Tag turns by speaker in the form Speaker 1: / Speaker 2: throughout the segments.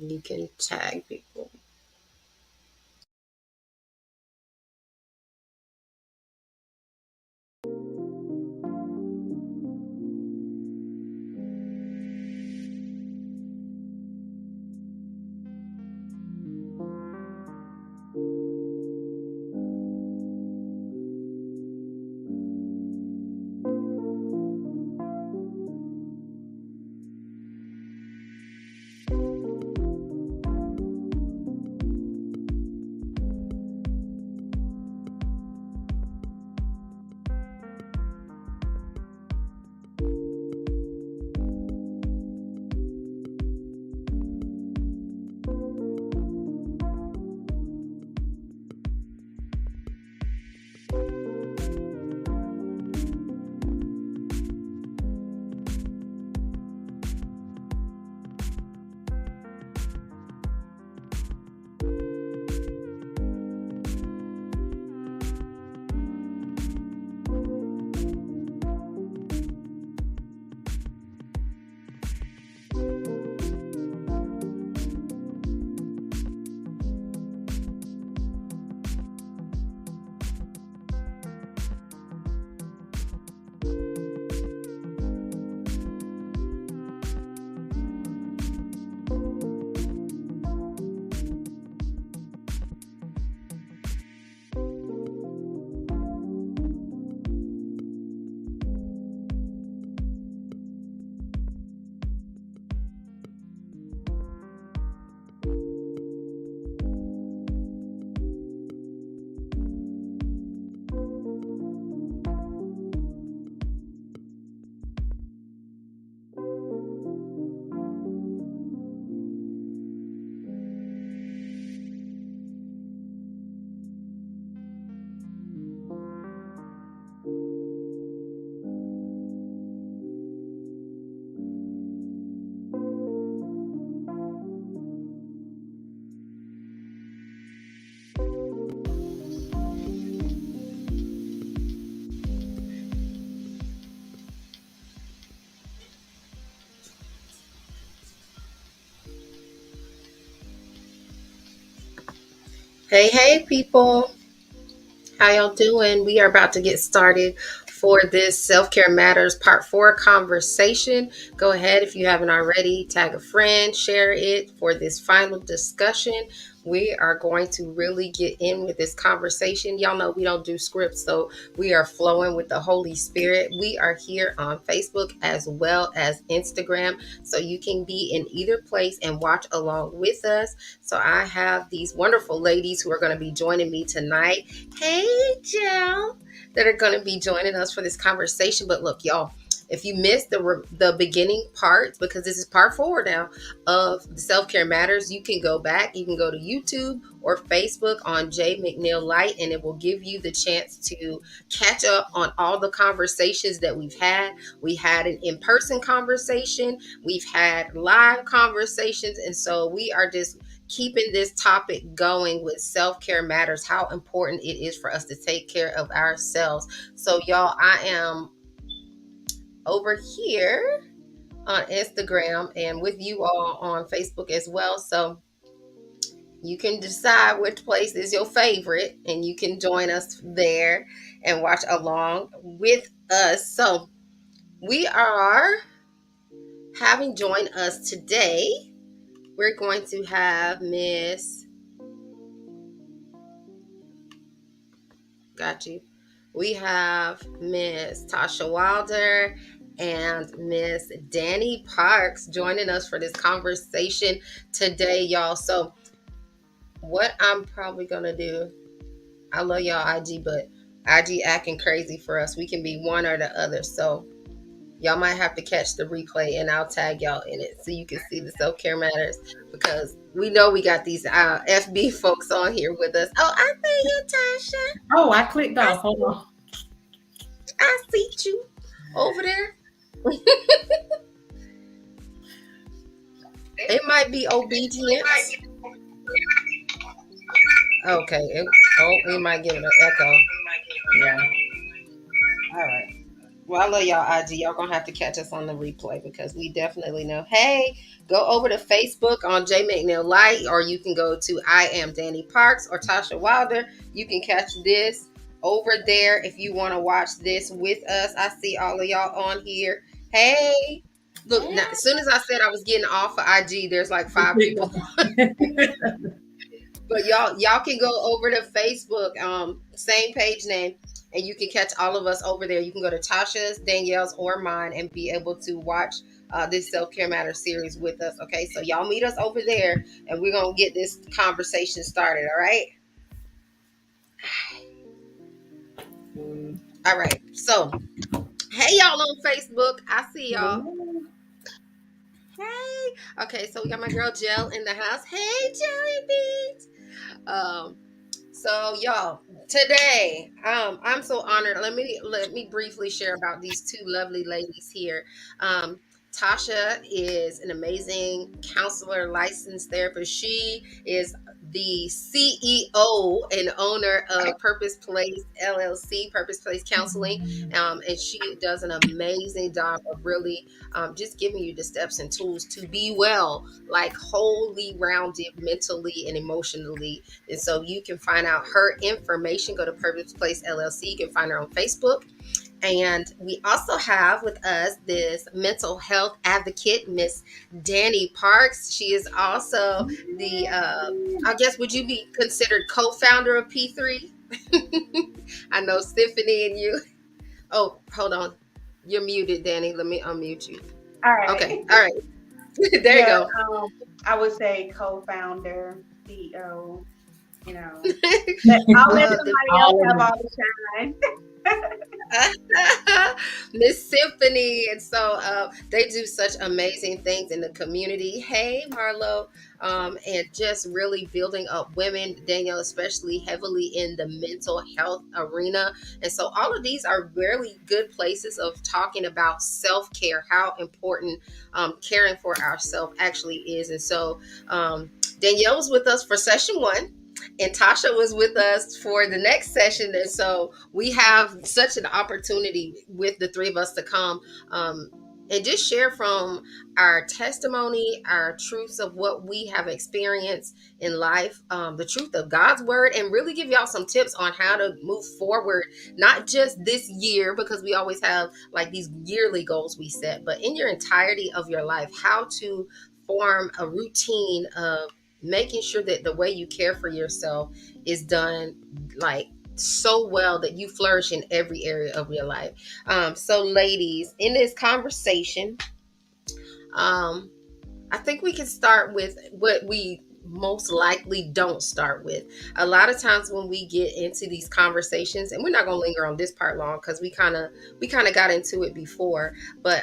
Speaker 1: You can tag people. Hey, people. How y'all doing? We are about to get started for this Self Care Matters Part 4 conversation. Go ahead, if you haven't already, tag a friend, share it for this final discussion. We are going to really get in with this conversation. Y'all know we don't do scripts, so we are flowing with the Holy Spirit. We are here on Facebook as well as Instagram, so you can be in either place and watch along with us. So I have these wonderful ladies who are going to be joining me tonight. Hey, Jill, that are going to be joining us for this conversation. But look, y'all, if you missed the beginning part, because this is part 4 now of the Self Care Matters, you can go back. You can go to YouTube or Facebook on J McNeil Light, and it will give you the chance to catch up on all the conversations that we've had. We had an in-person conversation, we've had live conversations, and so we are just keeping this topic going with self-care matters, how important it is for us to take care of ourselves. So y'all, I am over here on Instagram and with you all on Facebook as well. So you can decide which place is your favorite and you can join us there and watch along with us. So we are having join us today. We're going to have Miss Got you. We have Miss Tasha Wilder and Miss Dani Parks joining us for this conversation today, y'all. So, what I'm probably gonna do, I love y'all IG, but IG acting crazy for us. We can be one or the other. So, y'all might have to catch the replay and I'll tag y'all in it so you can see the Self Care Matters, because we know we got these FB folks on here with us. Oh, I see you, Tasha.
Speaker 2: Oh, I clicked off. Hold on.
Speaker 1: I see you over there. It might be obedience. Okay. We might give it an echo.
Speaker 2: Yeah. All right.
Speaker 1: Well, I love y'all IG. Y'all gonna have to catch us on the replay because we definitely know. Hey, go over to Facebook on J McNeil Light, or you can go to I am Dani Parks or Tasha Wilder. You can catch this over there if you want to watch this with us. I see all of y'all on here. Hey, look, now, as soon as I said I was getting off of IG, there's like 5 people. But y'all can go over to Facebook, same page name, and you can catch all of us over there. You can go to Tasha's, Danielle's, or mine and be able to watch this Self Care Matters series with us. Okay, so y'all meet us over there, and we're gonna get this conversation started. All right. All right. So, hey y'all on Facebook, I see y'all. Hey. Okay, so we got my girl Jill in the house. Hey, Jelly Beans. Um, So y'all, today, I'm so honored. Let me briefly share about these two lovely ladies here. Um, Tasha is an amazing counselor, licensed therapist. She is the CEO and owner of Purpose Place LLC, Purpose Place Counseling, and she does an amazing job of really just giving you the steps and tools to be well, like wholly rounded mentally and emotionally. And so you can find out her information. Go to Purpose Place LLC. You can find her on Facebook. And we also have with us this mental health advocate, Miss Dani Parks. She is also the, I guess, would you be considered co-founder of P3? I know Symphony and you. Oh, hold on. You're muted, Dani. Let me unmute you.
Speaker 2: All right.
Speaker 1: Okay. All right. There you
Speaker 2: Yeah,
Speaker 1: go.
Speaker 2: I would say co-founder, CEO, you know. But I'll let
Speaker 1: The
Speaker 2: somebody else
Speaker 3: All of
Speaker 2: have
Speaker 3: them.
Speaker 2: all the shine.
Speaker 1: Miss Symphony, and so they do such amazing things in the community. Hey, Marlo, and just really building up women, Danielle, especially heavily in the mental health arena. And so all of these are really good places of talking about self care, how important caring for ourselves actually is. And so Danielle was with us for session one, and Tasha was with us for the next session. And so we have such an opportunity with the three of us to come and just share from our testimony, our truths of what we have experienced in life, the truth of God's word, and really give y'all some tips on how to move forward, not just this year, because we always have like these yearly goals we set, but in your entirety of your life, how to form a routine of making sure that the way you care for yourself is done like so well that you flourish in every area of your life. So ladies, in this conversation, um, I think we can start with what we most likely don't start with. A lot of times when we get into these conversations, and we're not going to linger on this part long because we kind of got into it before, but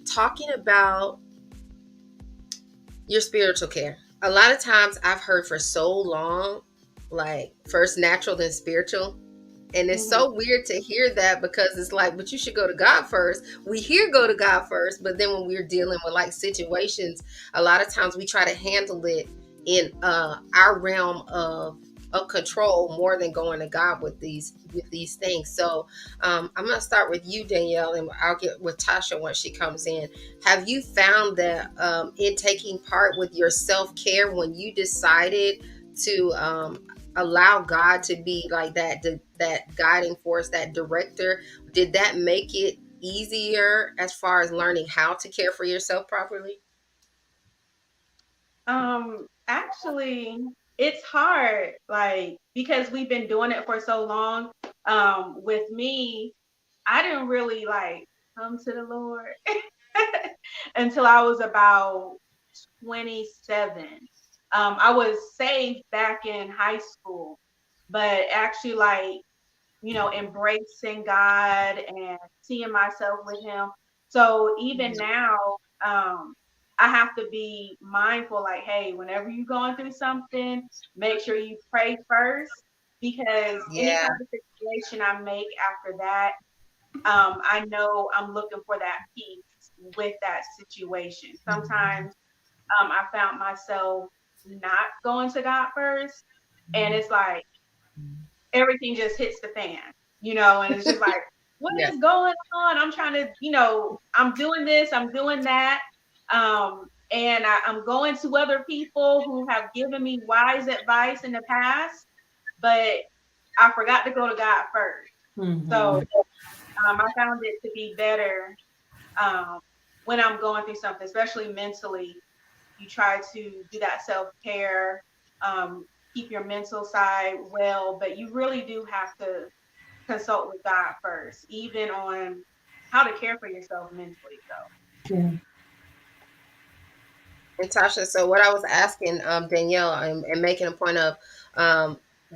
Speaker 1: talking about your spiritual care. A lot of times I've heard for so long, like first natural, then spiritual. And it's
Speaker 2: Mhm.
Speaker 1: so weird to hear that because it's like, but you should go to God first. We hear go to God first, but then when we're dealing with like situations, a lot of times we try to handle it in our realm of control more than going to God with these things. So I'm gonna start with you, Danielle, and I'll get with Tasha once she comes in. Have you found that in taking part with your self care when you decided to allow God to be like that guiding force, that director, did that make it easier as far as learning how to care for yourself properly?
Speaker 2: Actually, it's hard, like, because we've been doing it for so long. With me, I didn't really like come to the Lord until I was about 27. I was saved back in high school, but actually, like, embracing God and seeing myself with Him. So even now, um, I have to be mindful, like, hey, whenever you're going through something, make sure you pray first, because any
Speaker 1: Yeah.
Speaker 2: kind of situation I make after that, I know I'm looking for that peace with that situation. Sometimes I found myself not going to God first, and it's like everything just hits the fan, and it's just like, what
Speaker 1: Yeah.
Speaker 2: is going on? I'm trying to, I'm doing this, I'm doing that. And I'm going to other people who have given me wise advice in the past, but I forgot to go to God first. So
Speaker 3: Mm-hmm.
Speaker 2: I found it to be better um, when I'm going through something, especially mentally. You try to do that self care, um, keep your mental side well, but you really do have to consult with God first, even on how to care for yourself mentally. So,
Speaker 3: Yeah.
Speaker 1: And Tasha, so what I was asking Danielle and making a point of,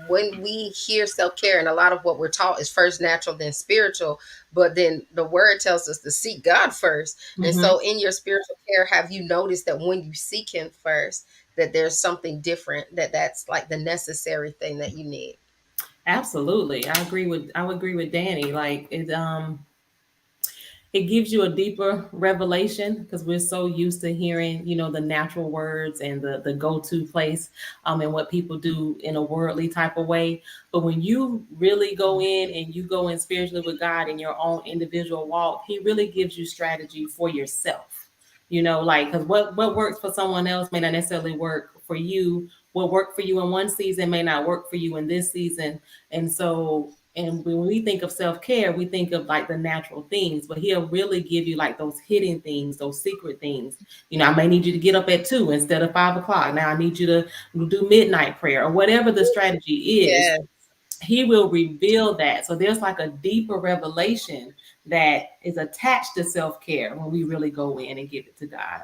Speaker 1: when we hear self care, and a lot of what we're taught is first natural, then spiritual, but then the word tells us to seek God first. And
Speaker 3: Mm-hmm.
Speaker 1: so, in your spiritual care, have you noticed that when you seek Him first, that there's something different, that's like the necessary thing that you need?
Speaker 3: Absolutely. I would agree with Danny. Like it gives you a deeper revelation because we're so used to hearing, the natural words and the go-to place, and what people do in a worldly type of way. But when you really go in and you go in spiritually with God in your own individual walk, He really gives you strategy for yourself. Like, because what works for someone else may not necessarily work for you. What worked for you in one season may not work for you in this season. And when we think of self care, we think of like the natural things, but He'll really give you like those hidden things, those secret things. I may need you to get up at 2 instead of 5 o'clock. Now I need you to do midnight prayer or whatever the strategy is.
Speaker 1: Yeah.
Speaker 3: He will reveal that. So there's like a deeper revelation that is attached to self care when we really go in and give it to God.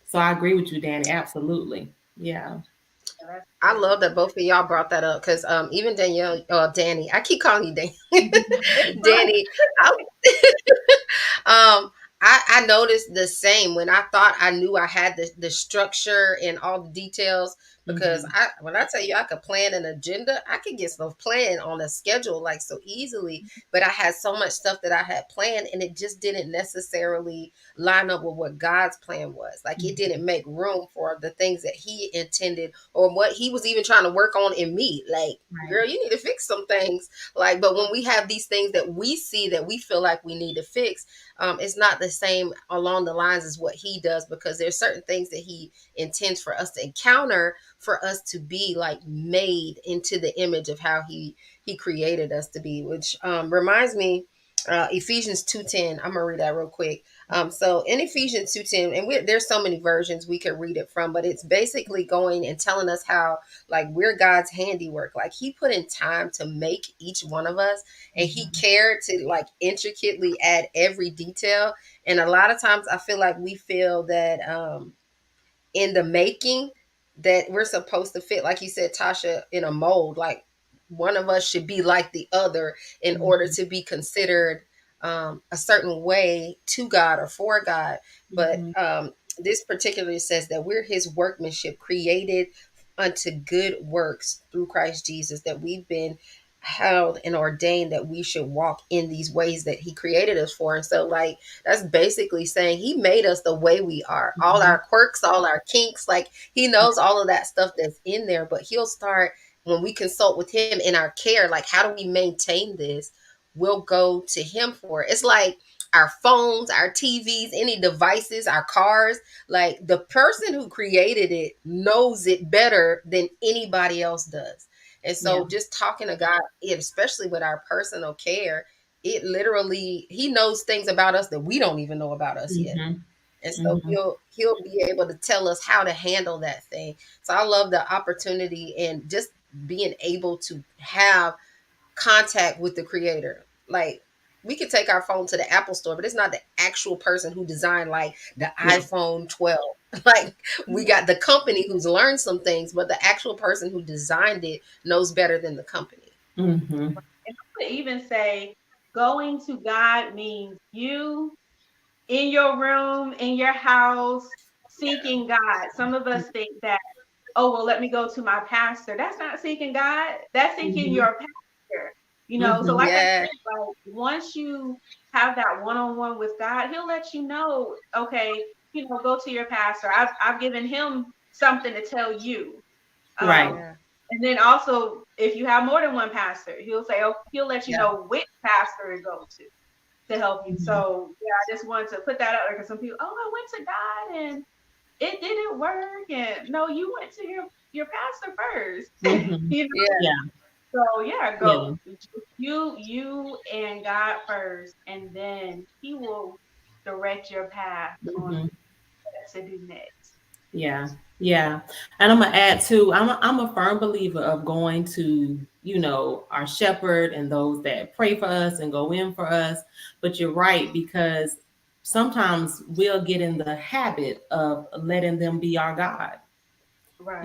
Speaker 3: So I agree with you, Danny. Absolutely. Yeah.
Speaker 2: yeah, that's
Speaker 1: I
Speaker 2: good.
Speaker 1: love that both of y'all brought that up because even Danielle, Danny, I keep calling you Danny.
Speaker 2: It's fun.
Speaker 1: Danny, I, I noticed the same when I thought I knew I had the structure and all the details, because
Speaker 3: Mm-hmm.
Speaker 1: when I tell you I could plan an agenda, I could get stuff planned on a schedule like so easily. But I had so much stuff that I had planned, and it just didn't necessarily line up with what God's plan was. Like it didn't make room for the things that He intended or what He was even trying to work on in me. Like,
Speaker 3: Right.
Speaker 1: girl, you need to fix some things. Like, but when we have these things that we see that we feel like we need to fix, it's not the same along the lines as what He does, because there's certain things that He intends for us to encounter, for us to be like made into the image of how He created us to be, which reminds me, Ephesians 2:10. I'm gonna read that real quick. So in Ephesians 2:10, and there's so many versions we could read it from, but it's basically going and telling us how like we're God's handiwork. Like He put in time to make each one of us, and He
Speaker 3: Mm-hmm.
Speaker 1: cared to like intricately add every detail. And a lot of times I feel like we feel that in the making, that we're supposed to fit, like you said, Tasha, in a mold. Like one of us should be like the other in order
Speaker 3: Mm-hmm.
Speaker 1: to be considered a certain way to God or for God. But
Speaker 3: Mm-hmm.
Speaker 1: this particularly says that we're His workmanship, created unto good works through Christ Jesus, that we've been held and ordained that we should walk in these ways that He created us for. And so, like, that's basically saying He made us the way we are, all
Speaker 3: Mm-hmm.
Speaker 1: our quirks, all our kinks. Like He knows all of that stuff that's in there, but He'll start when we consult with Him in our care. Like, how do we maintain this? We'll go to Him for it. It's like our phones, our TVs, any devices, our cars. Like the person who created it knows it better than anybody else does. And
Speaker 3: Yeah.
Speaker 1: so just talking to God, especially with our personal care, it literally, He knows things about us that we don't even know about us yet.
Speaker 3: Mm-hmm.
Speaker 1: And so
Speaker 3: Mm-hmm.
Speaker 1: he'll be able to tell us how to handle that thing. So I love the opportunity and just being able to have contact with the creator. Like we could take our phone to the Apple store, but it's not the actual person who designed like the
Speaker 3: Yeah.
Speaker 1: iPhone 12. Like we
Speaker 2: Yeah.
Speaker 1: got the company who's learned some things, but the actual person who designed it knows better than the company.
Speaker 3: Mm-hmm.
Speaker 2: And I would even say going to God means you in your room, in your house, seeking God. Some of us think that, oh, well, let me go to my pastor. That's not seeking God. That's seeking
Speaker 3: Mm-hmm.
Speaker 2: your pastor. So
Speaker 3: Mm-hmm.
Speaker 2: like I
Speaker 1: Yeah.
Speaker 2: said, like once you have that one-on-one with God, He'll let you know, okay, go to your pastor. I've given him something to tell you.
Speaker 3: Right.
Speaker 2: Um,
Speaker 1: Yeah.
Speaker 2: and then also, if you have more than one pastor, he'll say, oh, he'll let you
Speaker 1: Yeah.
Speaker 2: know which pastor to go to. to help you.
Speaker 3: Mhm.
Speaker 2: So yeah, I just wanted to put that out there because some people, oh, I went to God and it didn't work. And no, you went to your pastor first.
Speaker 3: Mhm.
Speaker 2: you know.
Speaker 1: Yeah.
Speaker 3: Yeah.
Speaker 2: So yeah,
Speaker 3: Yeah.
Speaker 2: go you and God first, and then He will direct your path on
Speaker 3: Mhm.
Speaker 2: what to do next.
Speaker 3: Yeah, yeah. And I'm gonna add too, I'm a firm believer of going to, our shepherd and those that pray for us and go in for us. But you're right, because sometimes we'll get in the habit of letting them be our God.
Speaker 2: Right.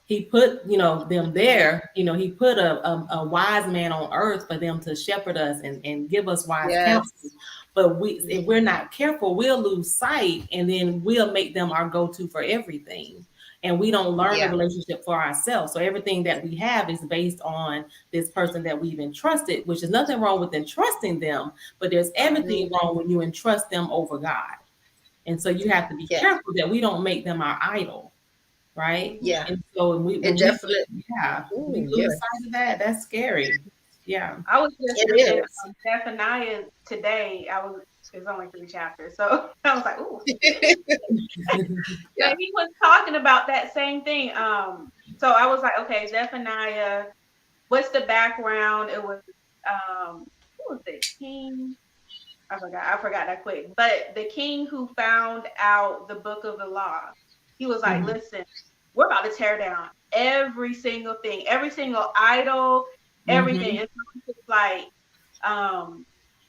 Speaker 3: He put, them there, he put a wise man on earth for them to shepherd us and give us wise counsel.
Speaker 1: Yes.
Speaker 3: But if we're not careful, we'll lose sight, and then we'll make them our go-to for everything. And we don't learn the
Speaker 1: Yeah.
Speaker 3: relationship for ourselves. So everything that we have is based on this person that we've entrusted, which is nothing wrong with entrusting them, but there's everything
Speaker 1: Mhm.
Speaker 3: wrong when you entrust them over God. And so you have to be
Speaker 1: Yeah.
Speaker 3: careful that we don't make them our idol, right?
Speaker 2: Mhm.
Speaker 1: Yeah.
Speaker 3: And so
Speaker 1: It
Speaker 3: when we
Speaker 1: definitely.
Speaker 3: yeah, we
Speaker 1: Ooh, yeah.
Speaker 3: lose sight of that, that's scary. Yeah.
Speaker 2: I was just
Speaker 1: It
Speaker 2: reading
Speaker 1: is.
Speaker 2: Zephaniah today. It's only 3 chapters, so I was like, ooh. But
Speaker 1: Yeah.
Speaker 2: he was talking about that same thing. So I was like, okay, Zephaniah. What's the background? It was who was it? King. I forgot that quick. But the king who found out the book of the law, he was like,
Speaker 3: Mhm.
Speaker 2: listen, we're about to tear down every single thing, every single idol, everything.
Speaker 3: Mhm.
Speaker 2: And so it's like, um,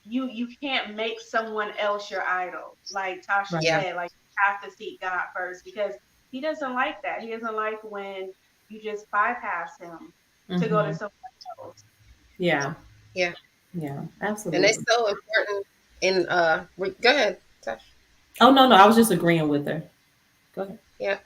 Speaker 2: you can't make someone else your idol. Like Tasha
Speaker 3: Right.
Speaker 1: Yeah.
Speaker 2: said, like you have to seek God first because he doesn't like that. He doesn't like when you just bypass him to go to
Speaker 3: Mhm.
Speaker 2: someone else.
Speaker 3: Yeah.
Speaker 1: Yeah.
Speaker 3: Yeah.
Speaker 1: And it's
Speaker 3: Absolutely.
Speaker 1: so important. In go ahead, Tash.
Speaker 3: Oh, no, no, I was just agreeing with her. Go ahead.
Speaker 1: Yeah,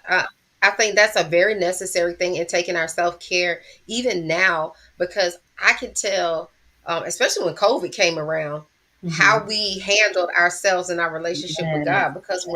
Speaker 1: I think that's a very necessary thing in taking our self care, even now, because I could tell, especially when COVID came around, how
Speaker 3: Mhm.
Speaker 1: we handled ourselves and our relationship with
Speaker 3: Yes.
Speaker 1: God. Because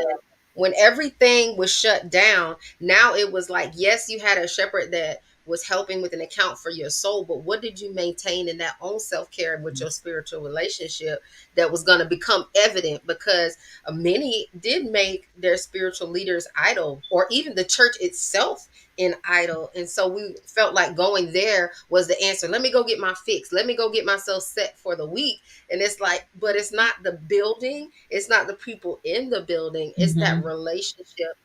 Speaker 1: when everything was shut down, now it was like, yes, you had a shepherd that was helping with an account for your soul, but what did you maintain in that own self care with your spiritual relationship that was going to become evident? Because many did make their spiritual leaders idol, or even the church itself an idol. And so we felt like going there was the answer. Let me go get my fix. Let me go get myself set for the week. And it's like, but it's not the building, it's not the people in the building, it's that
Speaker 3: Mhm.
Speaker 1: relationship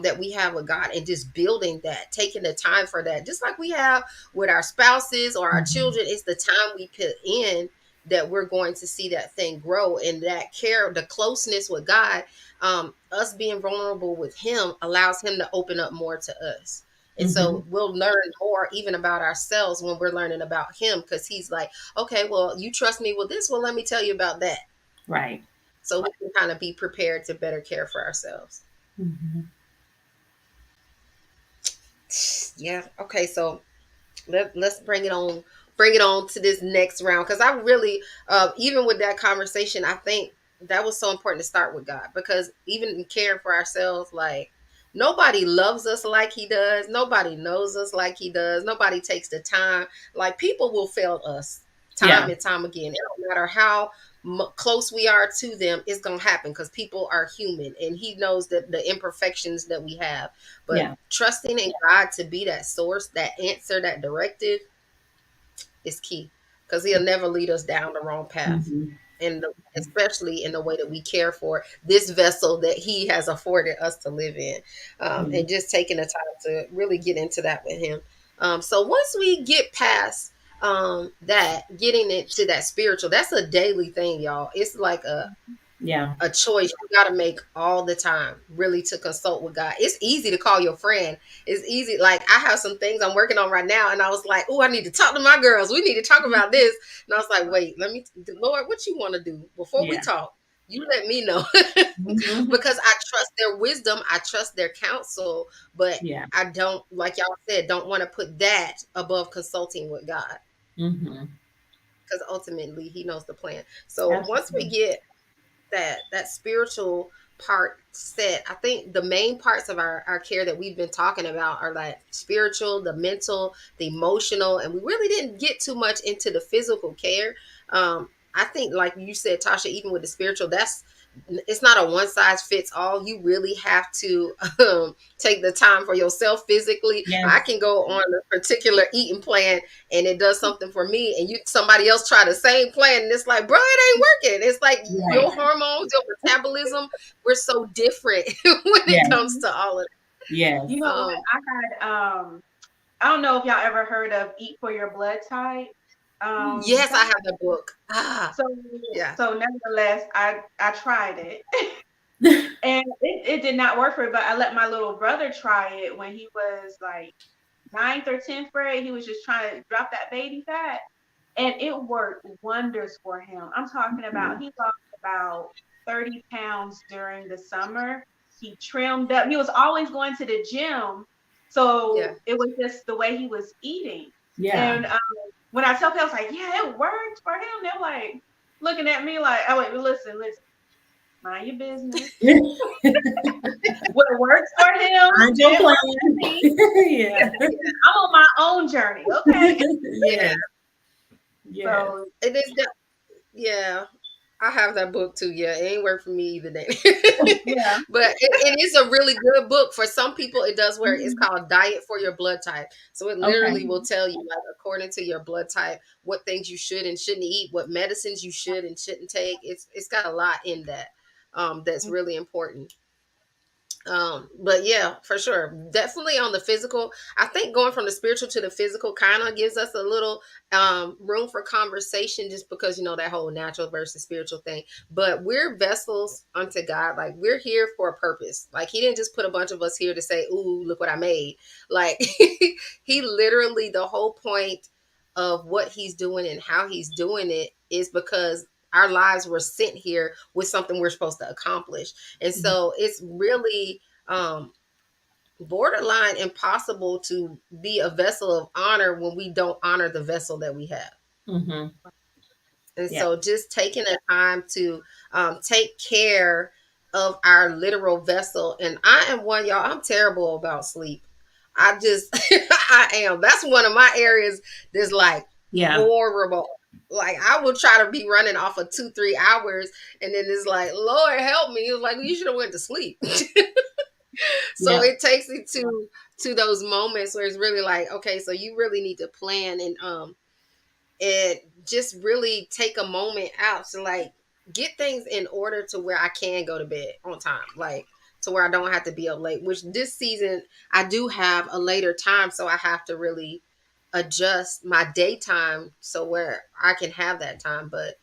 Speaker 1: that we have with God, and just building that, taking the time for that, just like we have with our spouses or our
Speaker 3: Mhm.
Speaker 1: children. It's the time we put in that we're going to see that thing grow, and that care, the closeness with God, us being vulnerable with him allows him to open up more to us. And so
Speaker 3: Mhm.
Speaker 1: we'll learn more even about ourselves when we're learning about him, because he's like, okay, well, you trust me with this, well, let me tell you about that,
Speaker 3: Right.
Speaker 1: so we can kind of be prepared to better care for ourselves.
Speaker 3: Mhm.
Speaker 1: Yeah, okay, so let's bring it on to this next round, because I really, even with that conversation, I think that was so important to start with God, because even in caring for ourselves, like, nobody loves us like he does, nobody knows us like he does, nobody takes the time. Like, people will fail us time
Speaker 3: Yeah.
Speaker 1: and time again. It don't matter how close we are to them, it's gonna happen, because people are human, and he knows that the imperfections that we have. But
Speaker 3: Yeah.
Speaker 1: trusting in God to be that source, that answer, that directive is key, because he'll never lead us down the wrong path.
Speaker 3: Mhm.
Speaker 1: And especially in the way that we care for this vessel that he has afforded us to live in,
Speaker 3: Yeah.
Speaker 1: and just taking the time to really get into that with him. So once we get past that, getting into that spiritual, that's a daily thing, y'all. It's like
Speaker 3: Yeah.
Speaker 1: a choice you got to make all the time, really, to consult with God. It's easy to call your friend. It's easy. Like, I have some things I'm working on right now, and I was like, oh, I need to talk to my girls. We need to talk about this. And I was like, wait, let me, Lord, what you want to do before we
Speaker 3: Yeah.
Speaker 1: talk? You let me know.
Speaker 3: Mhm.
Speaker 1: Because I trust their wisdom, I trust their counsel, but
Speaker 3: Yeah.
Speaker 1: I don't, like y'all said, don't want to put that above consulting with God,
Speaker 3: Mhm.
Speaker 1: because ultimately he knows the plan. So once we
Speaker 3: Absolutely.
Speaker 1: get that spiritual part set, I think the main parts of our care that we've been talking about are like spiritual, the mental, the emotional, and we really didn't get too much into the physical care. I think, like you said, Tasha, even with the spiritual, that's it's not a one size fits all. You really have to take the time for yourself physically. I
Speaker 3: Yes.
Speaker 1: can go on a particular eating plan and it does something for me, and you somebody else try the same plan, and it's like, bro, it ain't working. It's like
Speaker 3: Right.
Speaker 1: your hormones, your metabolism, we're so different when it
Speaker 3: Yes.
Speaker 1: comes
Speaker 2: Mhm.
Speaker 1: to all of
Speaker 2: You
Speaker 3: Yes.
Speaker 2: know
Speaker 1: that.
Speaker 2: what? I don't know if y'all ever heard of Eat for Your Blood Type.
Speaker 1: Yes, I
Speaker 2: That
Speaker 1: have the book. Ah,
Speaker 2: so
Speaker 1: yeah,
Speaker 2: so nevertheless, I tried it and it did not work for me. But I let my little brother try it when he was like ninth or 10th grade. He was just trying to drop that baby fat, and it worked wonders for him. I'm talking about he lost about 30 pounds during the summer. He trimmed up. He was always going to the gym,
Speaker 1: yeah.
Speaker 2: so it was just the way he was eating.
Speaker 3: Yeah.
Speaker 2: And when I tell people, I was like, "Yeah, it worked for him," they're like looking at me like, "Oh, wait, listen, mind your business. What works for him,
Speaker 3: Find your
Speaker 2: it
Speaker 3: plan.
Speaker 2: works for me.
Speaker 3: Yeah.
Speaker 2: I'm on my own journey, okay?"
Speaker 1: Yeah,
Speaker 3: Yes. Yes.
Speaker 2: So
Speaker 1: it is. Yeah, I have that book too. Yeah, it ain't work for me either day.
Speaker 2: yeah.
Speaker 1: But it is a really good book. For some people, it does work. It's
Speaker 3: Mhm.
Speaker 1: called Diet for Your Blood Type. So it
Speaker 3: Okay.
Speaker 1: literally will tell you, like, according to your blood type, what things you should and shouldn't eat, what medicines you should and shouldn't take. It's got a lot in that. That's really important. But yeah, for sure, definitely on the physical. I think going from the spiritual to the physical kind of gives us a little room for conversation, just because that whole natural versus spiritual thing. But we're vessels unto God. Like, we're here for a purpose. Like, He didn't just put a bunch of us here to say, "Ooh, look what I made." Like, He literally, the whole point of what He's doing and how He's doing it is because our lives were sent here with something we're supposed to accomplish. And so it's really um borderline impossible to be a vessel of honor when we don't honor the vessel that we have.
Speaker 3: Mm-hmm.
Speaker 1: And
Speaker 3: Yeah.
Speaker 1: so just taking the time to take care of our literal vessel. And I am one, y'all, I'm terrible about sleep. I just I am. That's one of my areas that's like
Speaker 3: Yeah.
Speaker 1: horrible. Like, I will try to be running off of 2-3 hours, and then it's like, Lord help me. It's like, well, you should have went to sleep. So
Speaker 3: Yeah.
Speaker 1: it takes you to those moments where it's really like, okay, so you really need to plan and just really take a moment out to, like, get things in order to where I can go to bed on time, like, to where I don't have to be up late. Which this season I do have a later time, so I have to really adjust my daytime so where I can have that time. But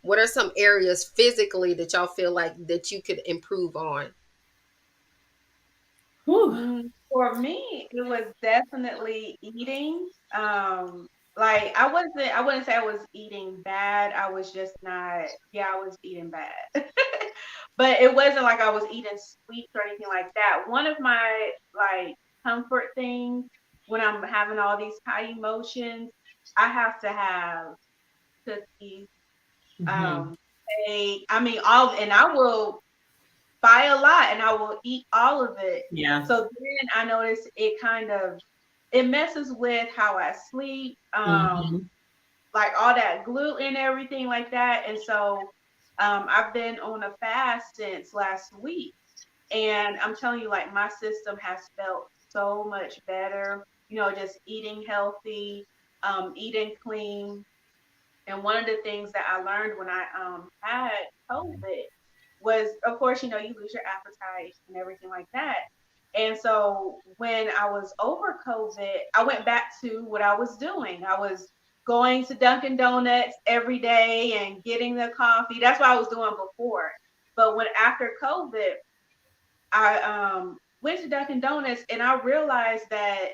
Speaker 1: what are some areas physically that y'all feel like that you could improve on?
Speaker 3: Whew.
Speaker 2: For me, it was definitely eating. Like I wouldn't say I was eating bad. I was just not, yeah, I was eating bad. But it wasn't like I was eating sweets or anything like that. One of my like comfort things when I'm having all these high emotions, I have to have cookies,
Speaker 3: Mm-hmm.
Speaker 2: um, cake. I mean, all, and I will buy a lot and I will eat all of it.
Speaker 3: Yeah.
Speaker 2: So then I notice it messes with how I sleep,
Speaker 3: Mm-hmm.
Speaker 2: like all that gluten, everything like that. And so I've been on a fast since last week. And I'm telling you, like my system has felt so much better, just eating healthy, eating clean. And one of the things that I learned when I had COVID was, of course, you lose your appetite and everything like that. And so when I was over COVID, I went back to what I was doing. I was going to Dunkin' Donuts every day and getting the coffee. That's what I was doing before. But when after COVID, I went to Dunkin' Donuts and I realized that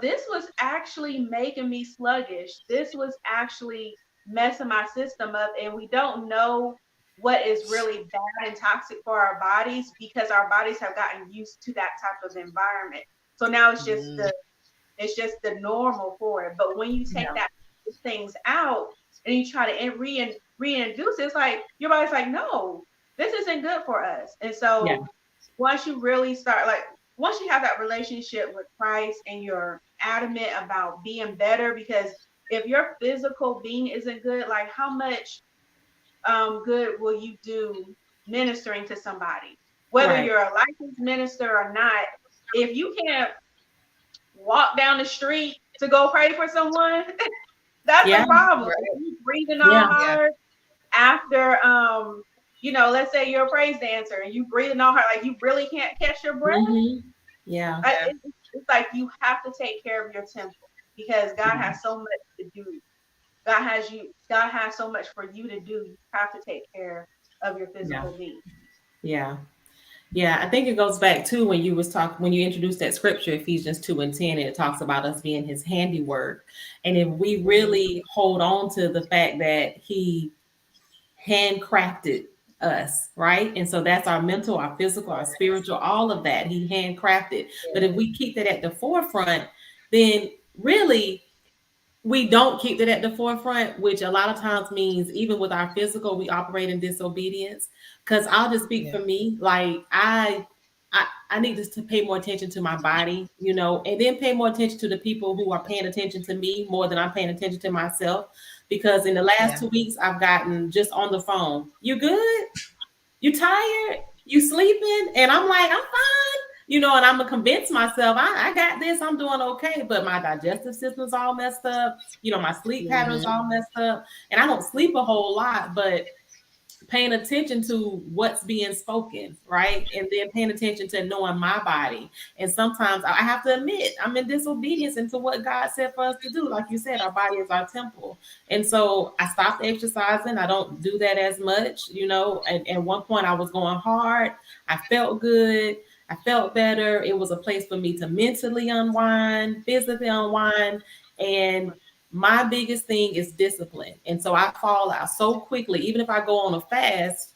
Speaker 2: this was actually making me sluggish. This was actually messing my system up. And we don't know what is really bad and toxic for our bodies because our bodies have gotten used to that type of environment. So now
Speaker 1: Mm,
Speaker 2: it's just the normal for it. But when you take
Speaker 3: Yeah.
Speaker 2: that things out and you try to reintroduce it, it's like your body's like, no, this isn't good for us. And
Speaker 3: Yeah.
Speaker 2: so once you really start, like, once you have that relationship with Christ and you're adamant about being better, because if your physical being isn't good, like how much good will you do ministering to somebody? Whether
Speaker 3: Right.
Speaker 2: you're a licensed minister or not, if you can't walk down the street to go pray for someone, that's
Speaker 3: Yeah.
Speaker 2: a problem. If
Speaker 1: Right.
Speaker 2: you breathing all
Speaker 3: Yeah.
Speaker 1: Yeah.
Speaker 2: hard after let's say you're a praise dancer and you breathing all hard, like you really can't catch your breath.
Speaker 3: Yeah.
Speaker 1: Yeah.
Speaker 2: It's like you have to take care of your temple because God has so much to do. God has so much for you to do. You have to take care of your
Speaker 3: Yeah.
Speaker 2: physical being.
Speaker 3: Yeah. Yeah, I think it goes back to when you introduced that scripture, Ephesians 2:10, and it talks about us being his handiwork. And if we
Speaker 1: Hmm.
Speaker 3: really hold on to the fact that he handcrafted us, right? And so that's our mental, our physical, our spiritual, all of that. He handcrafted. But if we keep that at the forefront, then really we don't keep it at the forefront, which a lot of times means even with our physical, we operate in disobedience. Because I'll just speak
Speaker 1: Yeah.
Speaker 3: for me, like I need to pay more attention to my body, and then pay more attention to the people who are paying attention to me more than I'm paying attention to myself. Because in the last
Speaker 1: Yeah.
Speaker 3: 2 weeks, I've gotten just on the phone. You good? You tired? You sleeping? And I'm like, I'm fine. And I'm gonna convince myself I got this, I'm doing okay. But my digestive system's all messed up, my sleep patterns
Speaker 1: Hmm.
Speaker 3: all messed up. And I don't sleep a whole lot, but paying attention to what's being spoken, right? And then paying attention to knowing my body. And sometimes I have to admit I'm in disobedience into what God said for us to do. Like you said, our body is our temple. And so I stopped exercising. I don't do that as much, And at one point I was going hard. I felt good. I felt better. It was a place for me to mentally unwind, physically unwind. And my biggest thing is discipline. And so I fall out so quickly. Even if I go on a fast,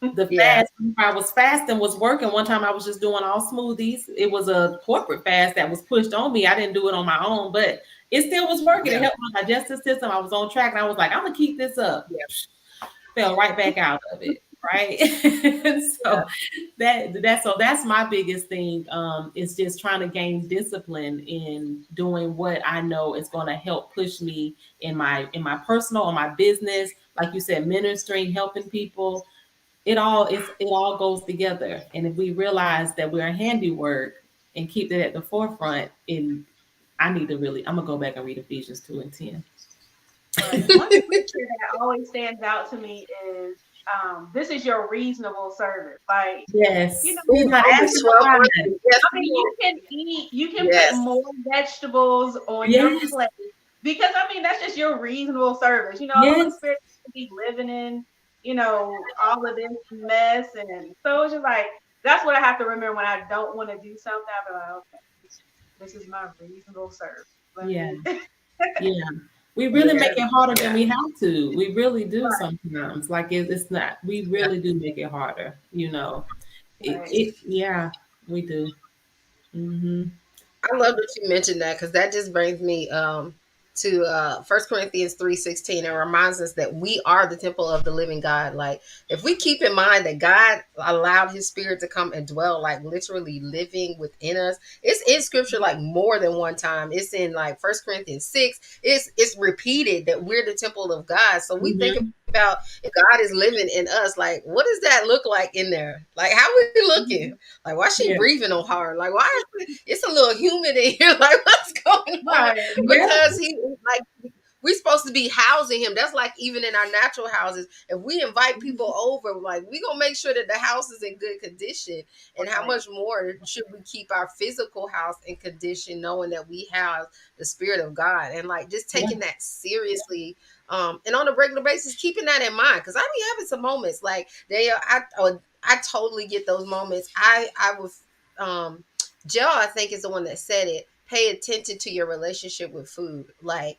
Speaker 3: the
Speaker 1: Yeah.
Speaker 3: fast, if I was fasting was working. One time I was just doing all smoothies. It was a corporate fast that was pushed on me. I didn't do it on my own, but it still was working. It
Speaker 1: Yeah.
Speaker 3: helped my digestive system. I was on track and I was like, I'm gonna keep this up.
Speaker 1: Yeah.
Speaker 3: Fell right back out of it. Right.
Speaker 1: Yeah.
Speaker 3: So that's my biggest thing. Is just trying to gain discipline in doing what I know is going to help push me in my personal or my business. Like you said, ministering, helping people. It all goes together. And if we realize that we're a handiwork and keep that at the forefront, I'm gonna go back and read Ephesians 2:10.
Speaker 2: Right. One scripture that always stands out to me is this is your reasonable service. Like, you know,
Speaker 3: Yes.
Speaker 1: Ooh,
Speaker 3: You're not
Speaker 1: Romans
Speaker 3: asking a
Speaker 1: 12.
Speaker 3: lot.
Speaker 1: Yes,
Speaker 2: I mean,
Speaker 1: Lord.
Speaker 2: you can put
Speaker 1: Yes.
Speaker 2: more vegetables on your
Speaker 3: Yes.
Speaker 2: plate because I mean that's just your reasonable service. Holy
Speaker 3: Yes.
Speaker 2: Spirit could be living in, all of this mess, and so it's just like that's what I have to remember when I don't want to do something. I be like, okay, this is my reasonable service. Let
Speaker 3: Yeah.
Speaker 2: me.
Speaker 3: Yeah. We really
Speaker 1: Yeah.
Speaker 3: make it harder than
Speaker 1: Yeah.
Speaker 3: we have to. We really do
Speaker 2: Right,
Speaker 3: sometimes. Like it's not. We
Speaker 1: Yeah.
Speaker 3: really do make it harder.
Speaker 2: right.
Speaker 3: Yeah, we do. Hmm.
Speaker 1: I love that you mentioned that because that just brings me to 1 Corinthians 3:16. It reminds us that we are the temple of the living God. Like if we keep in mind that God allowed his spirit to come and dwell, like literally living within us. It's in scripture like more than one time. It's in like 1 Corinthians 6. It's repeated that we're the temple of God. So we think
Speaker 3: Hmm.
Speaker 1: about if God is living in us, like what does that look like in there? Like how are we looking?
Speaker 2: Mhm.
Speaker 1: Like why is she
Speaker 3: Yeah.
Speaker 1: breathing on hard? Like why is it's a little humid in here. Like, what's going on?
Speaker 2: Right.
Speaker 3: Yeah.
Speaker 1: Because he like we're supposed to be housing him. That's like even in our natural houses. If we invite
Speaker 2: Mhm.
Speaker 1: people over, like we gonna make sure that the house is in good condition. And how
Speaker 2: Right.
Speaker 1: much more should we keep our physical house in condition, knowing that we have the spirit of God and like just
Speaker 3: Yeah.
Speaker 1: taking that seriously. And on a regular basis, keeping that in mind, because I be having some moments like I totally get those moments. I was Jill, I think, is the one that said it. Pay attention to your relationship with food. Like,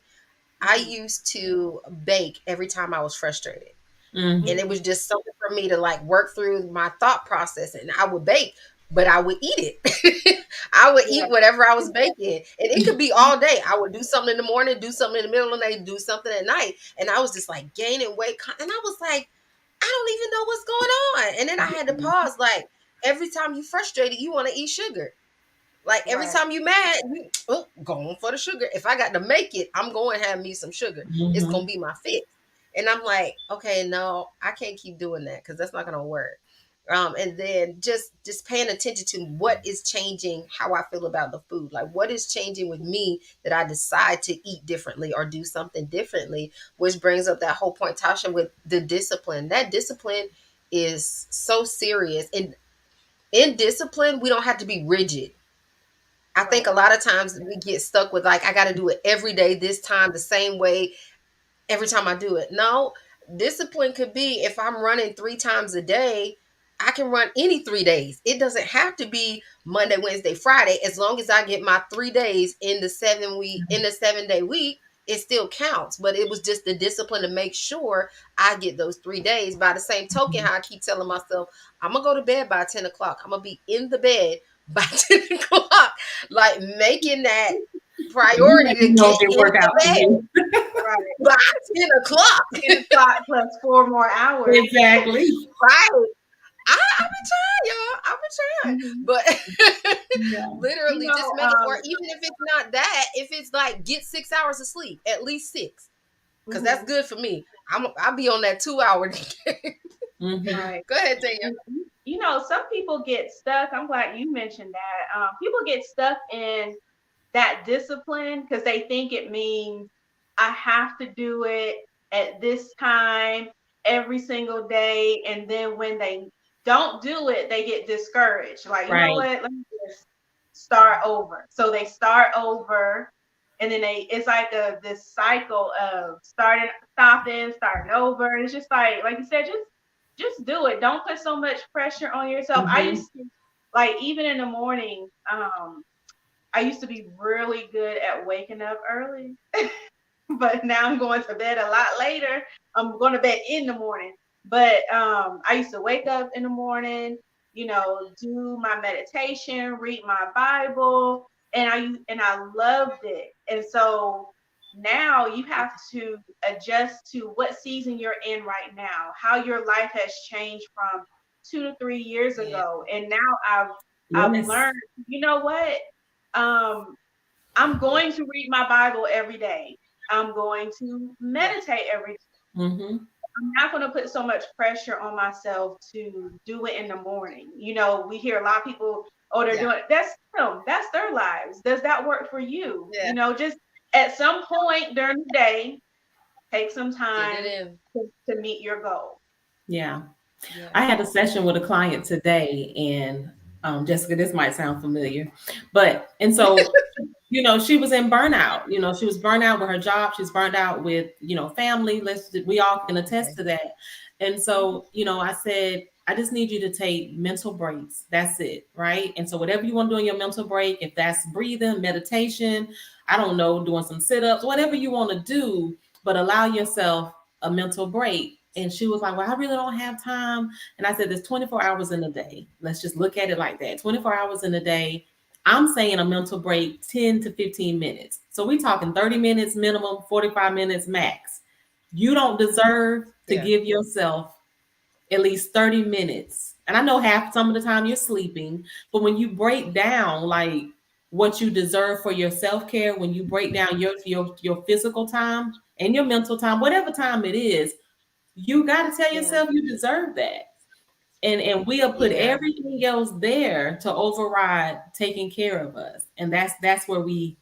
Speaker 1: I
Speaker 2: Mhm.
Speaker 1: used to bake every time I was frustrated. And it
Speaker 3: Hmm.
Speaker 1: was
Speaker 2: Mhm.
Speaker 1: just something for me to like work through my thought process. And I would bake, but I would eat it. I would
Speaker 2: Yeah.
Speaker 1: eat whatever I was baking. And it could be all day. I would do something in the morning, do something in the middle of the night, do something at night. And I was just like gaining weight. And I was like, I don't even know what's going on. And then I had to pause. Like, every time you frustrated, you want to eat sugar. Like every
Speaker 2: Right.
Speaker 1: time you mad, you going for the sugar. If I got to make it, I'm going to have me some sugar. It's gonna
Speaker 3: Hmm.
Speaker 1: be my fix. And I'm like, okay, no, I can't keep doing that because that's not gonna work. And then just paying attention to what is changing how I feel about the food. Like what is changing with me that I decide to eat differently or do something differently, which brings up that whole point, Tasha, with the discipline. That discipline is so serious. And in discipline, we don't have to be rigid. I think a
Speaker 2: Right.
Speaker 1: lot of times we get stuck with like, I got to do it every day, this time, the same way every time I do it. No, discipline could be if I'm running 3 times a day, I can run any 3 days. It doesn't have to be Monday, Wednesday, Friday. As long as I get my 3 days in the 7-day week, it still counts. But it was just the discipline to make sure I get those 3 days. By the same token, how I keep telling myself, I'm gonna go to bed by 10 o'clock. I'm gonna be in the bed by 10 o'clock. Like making that
Speaker 3: You
Speaker 1: priority
Speaker 3: let me
Speaker 1: to
Speaker 3: know
Speaker 1: get
Speaker 3: if it
Speaker 1: in
Speaker 3: work
Speaker 1: the
Speaker 3: out for
Speaker 1: bed
Speaker 3: you.
Speaker 2: Right.
Speaker 1: by 10 o'clock.
Speaker 2: 10 o'clock plus 4 more hours.
Speaker 3: Exactly.
Speaker 1: Right. I've been trying, y'all. I've been trying.
Speaker 2: Mhm.
Speaker 1: But
Speaker 3: Yeah.
Speaker 2: You
Speaker 1: literally just
Speaker 2: know,
Speaker 1: make it, or even if it's not that, if it's like get 6 hours of sleep, at least six. Because that's
Speaker 2: mhm,
Speaker 1: good for me. I'll be on that 2 hour.
Speaker 3: Hmm.
Speaker 2: right.
Speaker 1: Go ahead, Tanya.
Speaker 2: And you know, some people get stuck. I'm glad you mentioned that. People get stuck in that discipline because they think it means I have to do it at this time every single day. And then when they don't do it, they get discouraged. Like, you know
Speaker 3: Right.
Speaker 2: what? Let me just start over. So they start over and then it's like this cycle of stopping, starting over. It's just like you said, just do it. Don't put so much pressure on yourself. I
Speaker 3: Hmm.
Speaker 2: used to like even in the morning, I used to be really good at waking up early, but now I'm going to bed a lot later. I'm going to bed in the morning. But I used to wake up in the morning, you know, do my meditation, read my Bible, and I loved it. And so now you have to adjust to what season you're in right now, how your life has changed from 2 to 3 years
Speaker 1: Yeah.
Speaker 2: ago. And now I've
Speaker 3: Yes.
Speaker 2: learned, you know what? Um, I'm going to read my Bible every day. I'm going to
Speaker 1: Yeah.
Speaker 2: meditate every day.
Speaker 3: Hmm.
Speaker 2: I'm not going to put so much pressure on myself to do it in the morning. You know, we hear a lot of people, oh, they're
Speaker 1: Yeah.
Speaker 2: doing that's them, that's their lives. Does that work for you?
Speaker 1: Yeah.
Speaker 2: You know, just at some point during the day, take some
Speaker 1: Get it
Speaker 2: time
Speaker 1: in.
Speaker 2: to meet your goal.
Speaker 3: Yeah.
Speaker 1: Yeah.
Speaker 3: I had a session with a client today, and Jessica, this might sound familiar, but and so she was in burnout. She was burnt out with her job. She's burnt out with family. We all can attest
Speaker 1: Okay.
Speaker 3: to that. And so I said, I just need you to take mental breaks. That's it, right? And so whatever you want to do in your mental break, if that's breathing, meditation, I don't know, doing some sit ups, whatever you want to do, but allow yourself a mental break. And she was like, well, I really don't have time. And I said, there's 24 hours in a day. Let's just look at it like that. 24 hours in a day. I'm saying a mental break 10 to 15 minutes. So we talking 30 minutes minimum, 45 minutes max. You don't deserve to
Speaker 1: Yeah.
Speaker 3: give yourself at least 30 minutes. And I know half some of the time you're sleeping, but when you break down like what you deserve for your self-care, when you break down your physical time and your mental time, whatever time it is, you got to tell
Speaker 1: Yeah.
Speaker 3: yourself you deserve that. And we'll put
Speaker 1: Yeah.
Speaker 3: everything else there to override taking care of us. And that's where we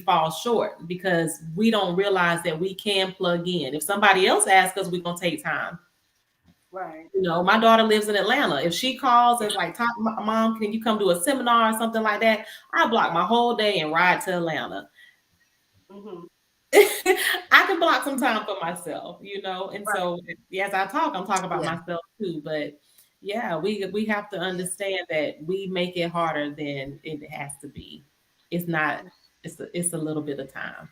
Speaker 3: fall short because we don't realize that we can plug in. If somebody else asks us, we're gonna take time.
Speaker 2: Right.
Speaker 3: My daughter lives in Atlanta. If she calls and is like, Mom, can you come do a seminar or something like that? I block my whole day and ride to Atlanta.
Speaker 2: Hmm.
Speaker 3: I can block some time for myself, and
Speaker 2: Right.
Speaker 3: so as I talk, I'm talking about
Speaker 1: Yeah.
Speaker 3: myself too. But yeah, we have to
Speaker 1: Yeah.
Speaker 3: understand that we make it harder than it has to be. It's not. It's a little bit of time,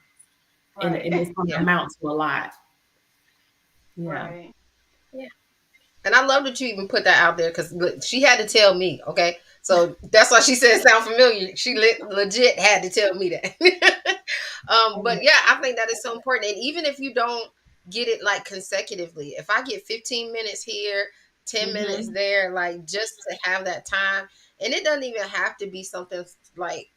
Speaker 3: and it's
Speaker 2: Right.
Speaker 3: going to
Speaker 1: Yeah.
Speaker 3: amount to a lot. Yeah.
Speaker 2: Right.
Speaker 1: Yeah. And I love that you even put that out there because she had to tell me. Okay, so that's why she said sound familiar. She legit had to tell me that. But yeah, I think that is so important. And even if you don't get it like consecutively, if I get 15 minutes here, 10 minutes
Speaker 3: Mm-hmm.
Speaker 1: there, like just to have that time, and it doesn't even have to be something like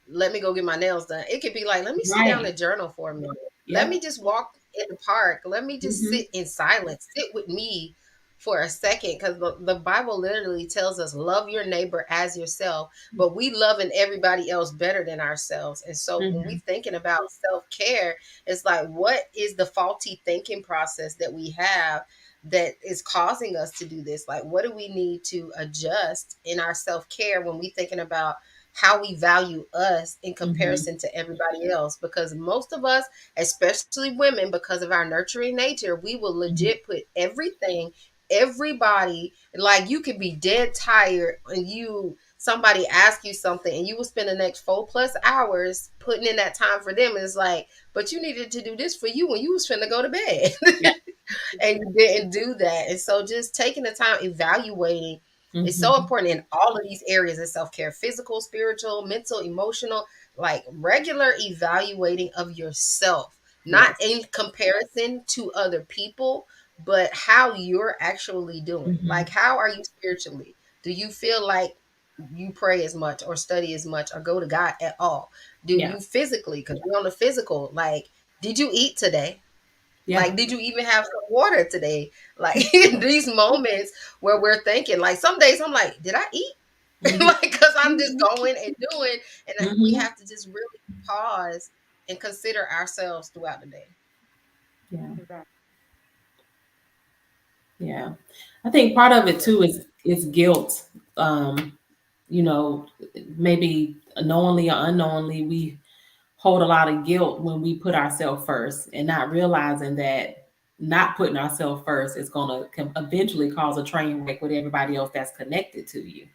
Speaker 1: let me go get my nails done. It could be like, let me sit down
Speaker 3: Right.
Speaker 1: and journal for a minute. Let me
Speaker 3: Yep.
Speaker 1: just walk in the park. Let me just
Speaker 3: Mm-hmm.
Speaker 1: sit in silence. Sit with me for a second, because the Bible literally tells us love your neighbor as yourself, but we loving everybody else better than ourselves. And so when we
Speaker 3: Mm-hmm.
Speaker 1: thinking about self-care, it's like, what is the faulty thinking process that we have that is causing us to do this? Like, what do we need to adjust in our self-care when we thinking about how we value us in
Speaker 3: Mm-hmm.
Speaker 1: comparison to everybody else? Because most of us, especially women, because of our nurturing nature, we will
Speaker 3: Mm-hmm.
Speaker 1: legit put everything, everybody, like, you could be dead tired and you somebody ask you something and you will spend the next 4+ hours putting in that time for them. And it's like, but you needed to do this for you when you was finna go to bed.
Speaker 3: Yeah.
Speaker 1: And you didn't do that. And so just taking the time, evaluating is so
Speaker 3: Mm-hmm.
Speaker 1: important in all of these areas of self-care: physical, spiritual, mental, emotional, like regular evaluating of yourself, not
Speaker 3: Yes.
Speaker 1: in comparison to other people, but how you're actually doing.
Speaker 3: Mm-hmm.
Speaker 1: Like, how are you spiritually? Do you feel like you pray as much or study as much or go to God at all? Do
Speaker 3: Yeah.
Speaker 1: you physically, because we're on the physical, like, did you eat today?
Speaker 3: Yeah.
Speaker 1: Like, did you even have some water today? Like, these moments where we're thinking, like, some days I'm like, did I eat?
Speaker 3: Mm-hmm.
Speaker 1: Like, because I'm just going and doing, and we
Speaker 3: Mm-hmm.
Speaker 1: have to just really pause and consider ourselves throughout the day.
Speaker 3: Yeah.
Speaker 2: Exactly.
Speaker 3: Yeah. I think part of it too is guilt. Um, you know, maybe knowingly or unknowingly, we hold a lot of guilt when we put ourselves first and not realizing that not putting ourselves first is going to eventually cause a train wreck with everybody else that's connected to you.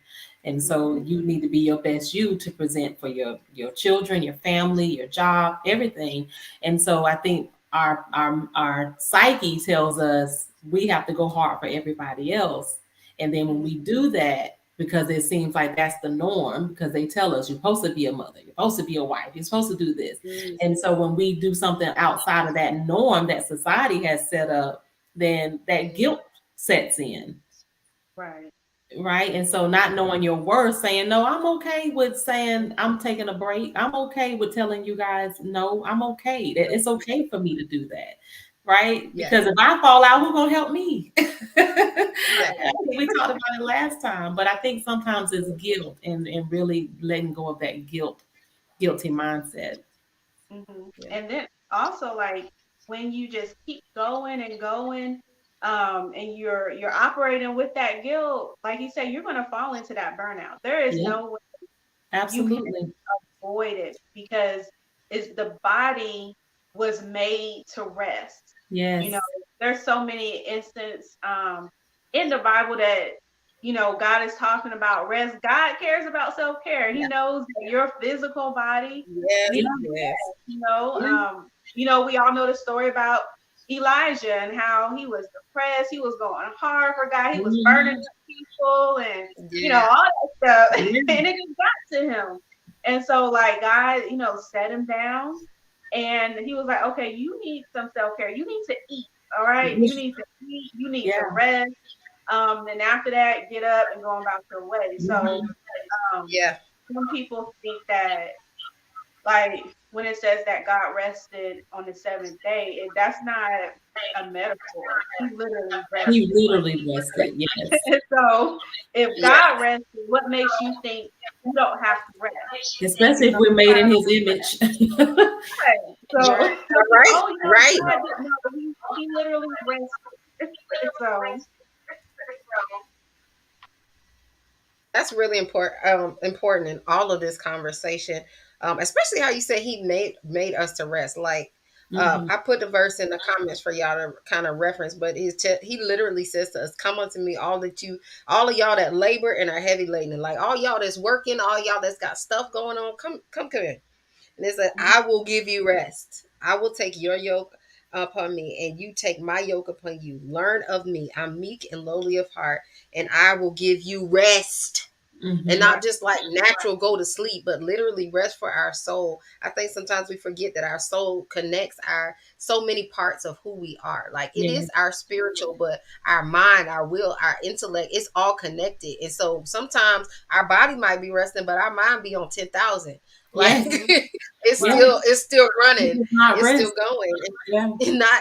Speaker 3: And so
Speaker 2: Mm-hmm.
Speaker 3: you need to be your best you to present for your children, your family, your job, everything. And so I think our psyche tells us we have to go hard for everybody else. And then when we do that, because it seems like that's the norm, because they tell us you're supposed to be a mother, you're supposed to be a wife, you're supposed to do this.
Speaker 1: Mm,
Speaker 3: And so when we do something outside of that norm that society has set up, then that
Speaker 1: mm,
Speaker 3: guilt sets in,
Speaker 2: Right.
Speaker 3: right? And so not knowing your worth, saying, no, I'm okay with saying I'm taking a break. I'm okay with telling you guys, no, I'm okay. That it's okay for me to do that. Right?
Speaker 1: yeah,
Speaker 3: Because if I fall out, who's gonna help me?
Speaker 1: yeah,
Speaker 3: We talked about it last time, but I think sometimes it's guilt and really letting go of that guilty mindset.
Speaker 2: Mm-hmm.
Speaker 1: yeah,
Speaker 2: And then also, like, when you just keep going and going, and you're operating with that guilt, like you said, you're gonna fall into that burnout. There is
Speaker 3: Yeah,
Speaker 2: no way you can
Speaker 3: absolutely.
Speaker 2: avoid it because it's the body was made to rest. You know,
Speaker 3: Yes.
Speaker 2: there's so many instances in the Bible that God is talking about rest. God cares about self-care. He
Speaker 1: yeah,
Speaker 2: knows that your physical body
Speaker 1: yes,
Speaker 2: needs
Speaker 3: Yeah.
Speaker 1: yes,
Speaker 2: rest. You know,
Speaker 3: Yeah.
Speaker 2: we all know the story about Elijah and how he was depressed. He was going hard for God. He was burning
Speaker 3: Mhm.
Speaker 2: up people and
Speaker 1: yeah,
Speaker 2: all that stuff,
Speaker 3: Yeah.
Speaker 2: and it just got to him. And so, like, God, set him down, and he was like, "Okay, you need some self care. You need to eat. All right, you need to eat. You need to
Speaker 3: Yeah.
Speaker 2: rest. And after that, get up and go about your way." So,
Speaker 3: Mhm.
Speaker 2: um,
Speaker 1: yeah.
Speaker 2: some people think that, like, when it says that God rested on the seventh day, that's not a metaphor. He literally
Speaker 3: He
Speaker 2: rested.
Speaker 3: literally rested. Yes.
Speaker 2: So, if
Speaker 1: Yeah.
Speaker 2: God rested, what makes you think you don't have to rest?
Speaker 3: Especially
Speaker 2: You
Speaker 3: if
Speaker 2: know,
Speaker 3: we're made in his image.
Speaker 2: right.
Speaker 1: Yeah.
Speaker 2: So,
Speaker 1: Right.
Speaker 2: oh,
Speaker 1: Right.
Speaker 2: God didn't know. He literally rested. So,
Speaker 1: That's really important in all of this conversation, especially how you say he made us to rest. Like,
Speaker 3: Hmm.
Speaker 1: I put the verse in the comments for y'all to kind of reference, but he literally says to us, "Come unto me, all of y'all that labor and are heavy laden, and like all y'all that's working, all y'all that's got stuff going on, come in." And it said,
Speaker 2: mhm,
Speaker 1: "I will give you rest. I will take your yoke upon me, and you take my yoke upon you. Learn of me. I'm meek and lowly of heart, and I will give you rest." And
Speaker 3: Hmm.
Speaker 2: right,
Speaker 1: not just like natural go to sleep, but literally rest for our soul. I think sometimes we forget that our soul connects our so many parts of who we are. Like, it
Speaker 3: Yeah.
Speaker 1: is our spiritual, but our mind, our will, our intellect, it's all connected. And so sometimes our body might be resting, but our mind be on 10,000. Like
Speaker 3: Yes.
Speaker 2: Mhm.
Speaker 3: Yeah.
Speaker 2: Right.
Speaker 1: it's still
Speaker 3: It
Speaker 1: running.
Speaker 3: does not
Speaker 1: It's still
Speaker 3: rest.
Speaker 1: going.
Speaker 3: Yeah.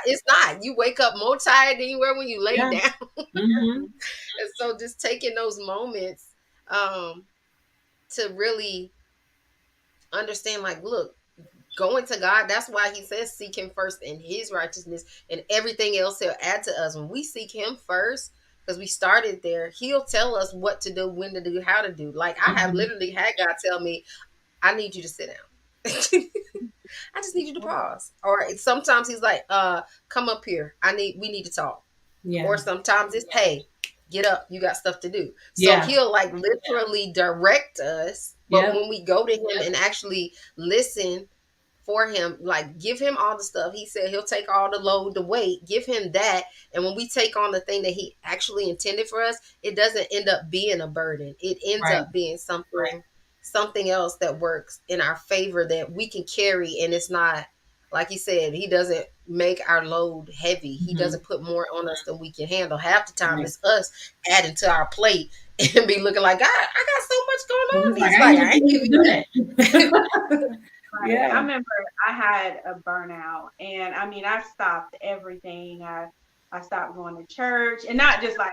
Speaker 1: It's not. You wake up more tired than you were when you laid
Speaker 3: Yeah.
Speaker 1: down.
Speaker 3: Mm-hmm.
Speaker 2: Mhm.
Speaker 1: And so just taking those moments um to really understand, like, look, going to God, that's why he says seek him first in his righteousness, and everything else he'll add to us. When we seek him first, because we started there, he'll tell us what to do, when to do, how to do. Like, I have
Speaker 3: Mm-hmm.
Speaker 1: literally had God tell me, I need you to sit down. I just need you to
Speaker 2: Right.
Speaker 1: pause. Or sometimes he's like, come up here. We need to talk.
Speaker 3: Yeah.
Speaker 1: Or sometimes it's, hey, get up. You got stuff to do. So
Speaker 3: Yeah.
Speaker 1: he'll like literally direct us. But
Speaker 3: Yep.
Speaker 1: when we go to him and actually listen for him, like, give him all the stuff. He said he'll take all the load, the weight, give him that. And when we take on the thing that he actually intended for us, it doesn't end up being a burden. It ends
Speaker 3: Right.
Speaker 1: up being something else that works in our favor, that we can carry. And it's not, like you said, he doesn't make our load heavy. He
Speaker 3: Mm-hmm.
Speaker 1: doesn't put more on us than we can handle. Half the time
Speaker 3: Right.
Speaker 1: it's us adding to our plate and be looking like, God, I got so much going
Speaker 3: And
Speaker 1: on.
Speaker 3: he's like,
Speaker 1: He's
Speaker 3: I ain't
Speaker 1: like,
Speaker 3: even
Speaker 1: I ain't
Speaker 3: seen
Speaker 1: give
Speaker 3: you do
Speaker 1: you
Speaker 3: that.
Speaker 2: Right. I
Speaker 3: Yeah.
Speaker 2: remember I had a burnout, and I mean, I stopped everything. I stopped going to church, and not just like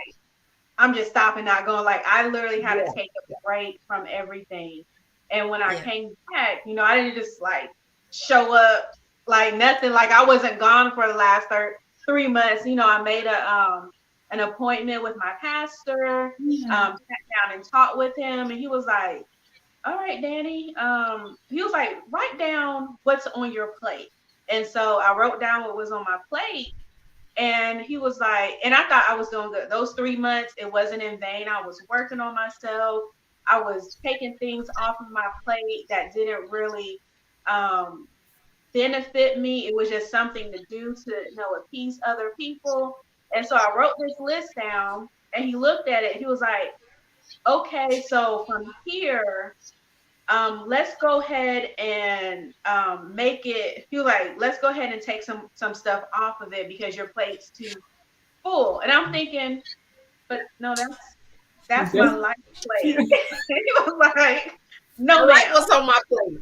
Speaker 2: I'm just stopping, not going. Like I literally had to
Speaker 1: that.
Speaker 2: take a break from everything. And when I
Speaker 1: Yeah.
Speaker 2: came back, I didn't just like show up like nothing. Like I wasn't gone for the last 3 months. I made a an appointment with my pastor.
Speaker 3: Yeah.
Speaker 2: Sat down and talked with him, and he was like, "All right, Dani." He was like, "Write down what's on your plate." And so I wrote down what was on my plate, and he was like, and I thought I was doing good. Those 3 months, it wasn't in vain. I was working on myself. I was taking things off of my plate that didn't really um, benefit me. It was just something to do to, appease other people. And so I wrote this list down, and he looked at it. He was like, okay, so from here, let's go ahead and make it. He was like, let's go ahead and take some stuff off of it because your plate's too full. And I'm thinking, but no, that's my
Speaker 3: Just,
Speaker 2: life plate. He was like,
Speaker 1: I
Speaker 2: no,
Speaker 1: like
Speaker 2: ma'am.
Speaker 1: what's on my plate.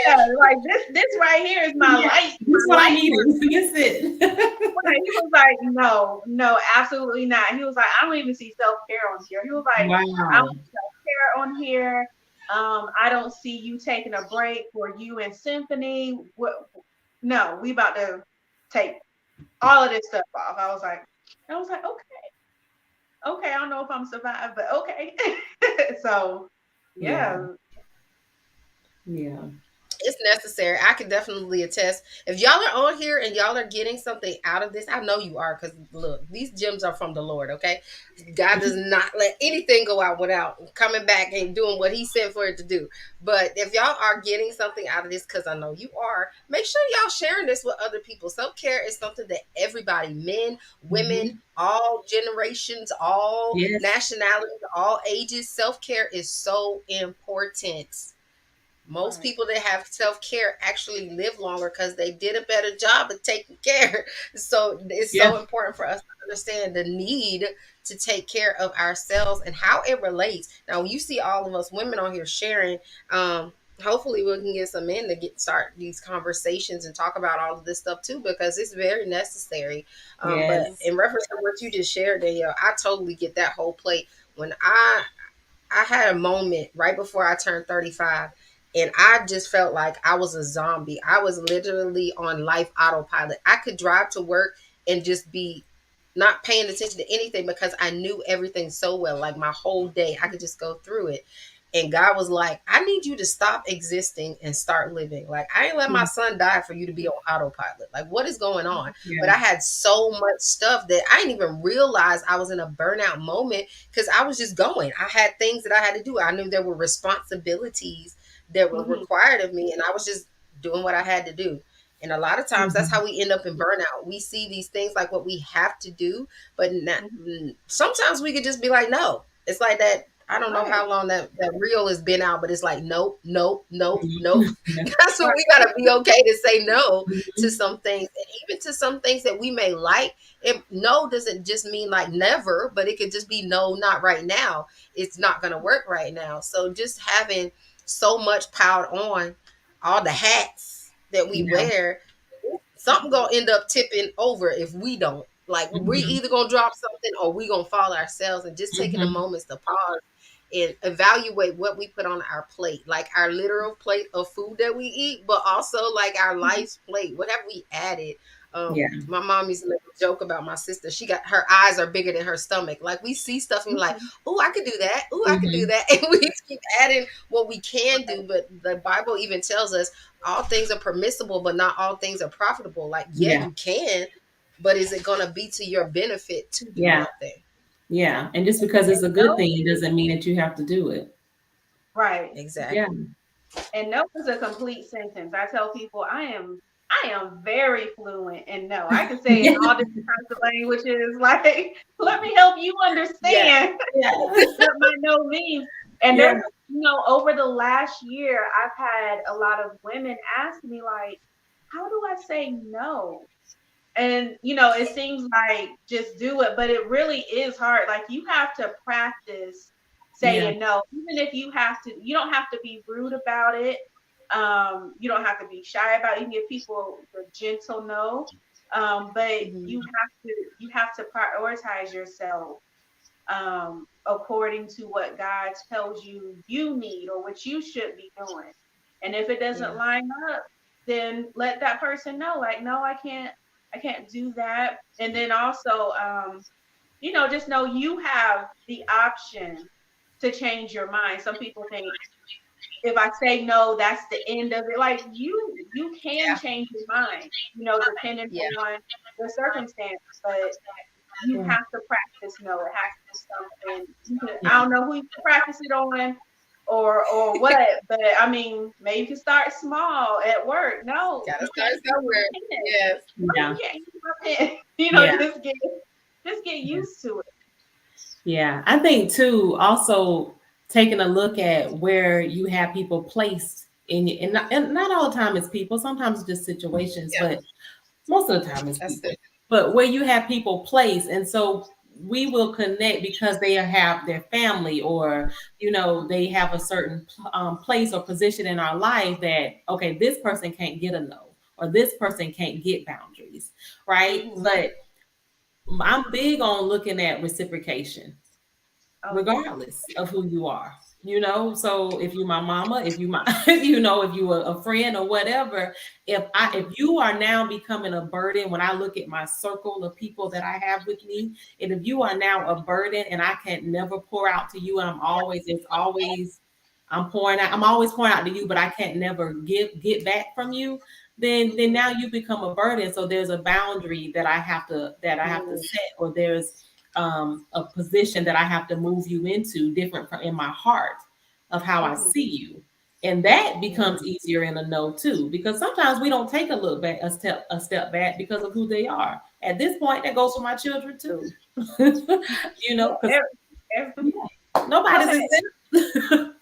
Speaker 2: Yeah, like this right here is my
Speaker 3: yeah.
Speaker 2: life,
Speaker 3: This is
Speaker 2: my
Speaker 3: what I
Speaker 2: life
Speaker 3: needed.
Speaker 2: work.
Speaker 3: That's it.
Speaker 2: Right. He was like, no, no, absolutely not. He was like, I don't even see self care on here. He was like, I don't
Speaker 3: Wow.
Speaker 2: see self care on here. I don't see you taking a break for you and Symphony. No, we about to take all of this stuff off. I was like, okay, I don't know if I'm survived, but okay. So
Speaker 3: Yeah.
Speaker 2: yeah.
Speaker 3: Yeah.
Speaker 1: It's necessary. I can definitely attest. If y'all are on here and y'all are getting something out of this, I know you are, because look, these gems are from the Lord, okay? God does not let anything go out without coming back and doing what he sent for it to do. But if y'all are getting something out of this, because I know you are, make sure y'all sharing this with other people. Self-care is something that everybody, men, women,
Speaker 3: Mm-hmm.
Speaker 1: all generations, all
Speaker 3: Yes.
Speaker 1: nationalities, all ages, self-care is so important. Most
Speaker 2: Right.
Speaker 1: people that have self care actually live longer because they did a better job of taking care. So it's
Speaker 3: Yeah.
Speaker 1: so important for us to understand the need to take care of ourselves and how it relates. Now, you see all of us women on here sharing. Hopefully, we can get some men to start these conversations and talk about all of this stuff too, because it's very necessary. But
Speaker 2: Mhm.
Speaker 3: Yes.
Speaker 1: in reference to what you just shared, Danielle, I totally get that whole plate. When I had a moment right before I turned 35, and I just felt like I was a zombie. I was literally on life autopilot. I could drive to work and just be not paying attention to anything because I knew everything so well. Like my whole day, I could just go through it. And God was like, I need you to stop existing and start living. Like, I ain't let my
Speaker 3: Mm.
Speaker 1: son die for you to be on autopilot. Like, what is going on? But
Speaker 3: Yeah.
Speaker 1: I had so much stuff that I didn't even realize I was in a burnout moment because I was just going. I had things that I had to do. I knew there were responsibilities that were
Speaker 2: Mhm.
Speaker 1: required of me, and I was just doing what I had to do. And a lot of times that's
Speaker 3: Mm-hmm.
Speaker 1: how we end up in burnout. We see these things like what we have to do, but not,
Speaker 2: Mhm.
Speaker 1: sometimes we could just be like, no. It's like that. I don't know
Speaker 2: Right.
Speaker 1: how long that reel has been out, but it's like, nope, nope, nope, nope.
Speaker 3: Yeah.
Speaker 1: That's what
Speaker 2: Right.
Speaker 1: we got to be okay to say no to
Speaker 3: Mhm.
Speaker 1: some things. And even to some things that we may like. No doesn't just mean like never, but it could just be no, not right now. It's not going to work right now. So just having so much piled on, all the hats that we
Speaker 3: Yeah.
Speaker 1: wear, something
Speaker 2: Mhm.
Speaker 1: gonna end up tipping over if we don't. Like we
Speaker 3: Hmm.
Speaker 1: either gonna drop something or we gonna fall ourselves. And just taking the
Speaker 3: Hmm.
Speaker 1: moments to pause and evaluate what we put on our plate, like our literal plate of food that we eat, but also like our life's plate. What have we added?
Speaker 3: Yeah.
Speaker 1: My mom used to make a joke about my sister. She got her eyes are bigger than her stomach. Like we see stuff and we're like,
Speaker 2: Mhm.
Speaker 1: oh, I could do that. Oh, I could do
Speaker 3: Hmm.
Speaker 1: that. And we keep adding what we can
Speaker 2: Right.
Speaker 1: do. But the Bible even tells us all things are permissible, but not all things are profitable. Like, yeah,
Speaker 3: Yeah.
Speaker 1: you can, but is it going to be to your benefit to do
Speaker 3: Yeah.
Speaker 1: that thing?
Speaker 3: Yeah. And just because it's a
Speaker 2: And
Speaker 3: good
Speaker 2: no,
Speaker 3: thing doesn't mean that you have to do it.
Speaker 2: right.
Speaker 3: Yeah.
Speaker 1: Exactly.
Speaker 2: And no is a complete sentence. I tell people I am very fluent in no. I can say in
Speaker 3: Yeah.
Speaker 2: all different kinds of languages. Like, let me help you
Speaker 1: Yeah.
Speaker 2: understand
Speaker 3: Yeah.
Speaker 2: what my no means. And
Speaker 3: Yeah.
Speaker 2: there's, over the last year, I've had a lot of women ask me, like, how do I say no? And it seems like just do it, but it really is hard. Like you have to practice
Speaker 3: Yeah.
Speaker 2: saying no, even if you don't have to be rude about it. You don't have to be shy about it. You can give people the gentle no. But
Speaker 1: Hmm.
Speaker 2: you have to prioritize yourself according to what God tells you need or what you should be doing. And if it doesn't
Speaker 1: Yeah.
Speaker 2: line up, then let that person know, like, no, I can't do that. And then also, just know you have the option to change your mind. Some people think if I say no, that's the end of it. Like you can
Speaker 1: Yeah.
Speaker 2: change your mind, depending
Speaker 1: Yeah.
Speaker 2: on the circumstance. But you
Speaker 3: Yeah.
Speaker 2: have to practice no. It has to be something I
Speaker 3: Yeah.
Speaker 2: don't know who you can practice it on or what, but I mean, maybe you can start small at work. No,
Speaker 1: Gotta
Speaker 2: you
Speaker 1: start
Speaker 2: can't use
Speaker 1: somewhere.
Speaker 2: my pen.
Speaker 1: Yes.
Speaker 2: No, you
Speaker 3: Yeah.
Speaker 2: can't use my pen.
Speaker 3: Yeah.
Speaker 2: Just get
Speaker 3: Yeah.
Speaker 2: used to it.
Speaker 3: Yeah. I think too, also taking a look at where you have people placed and not all the time it's people, sometimes it's just situations,
Speaker 1: Yeah.
Speaker 3: but most of the time it's
Speaker 1: That's
Speaker 3: people.
Speaker 1: it.
Speaker 3: But where you have people placed, and so we will connect because they have their family or they have a certain place or position in our life that okay, this person can't get a no or this person can't get boundaries, right?
Speaker 2: Hmm.
Speaker 3: But I'm big on looking at reciprocation
Speaker 2: Oh yeah.
Speaker 3: regardless of who you are. So if you my mama, if you my if you a friend or whatever, if
Speaker 2: Hmm.
Speaker 3: you are now becoming a burden when I look at my circle of people that I have with me, and if you are now a burden and I can never pour out to you, and I'm always pouring out to you, but I can't never get back from you, then
Speaker 2: Hmm.
Speaker 3: now you become a burden. So there's a boundary that I have to set, or there's a position that I have to move you into different from in my heart of how I
Speaker 2: Hmm.
Speaker 3: see you. And that becomes
Speaker 1: Hmm.
Speaker 3: easier in a no too, because sometimes we don't take a look back, a step back because of who they are. At this point, that goes for my children too.
Speaker 2: Yeah.
Speaker 3: Because
Speaker 2: Every,
Speaker 3: yeah,
Speaker 2: go
Speaker 3: nobody's
Speaker 2: ahead.
Speaker 3: exempt.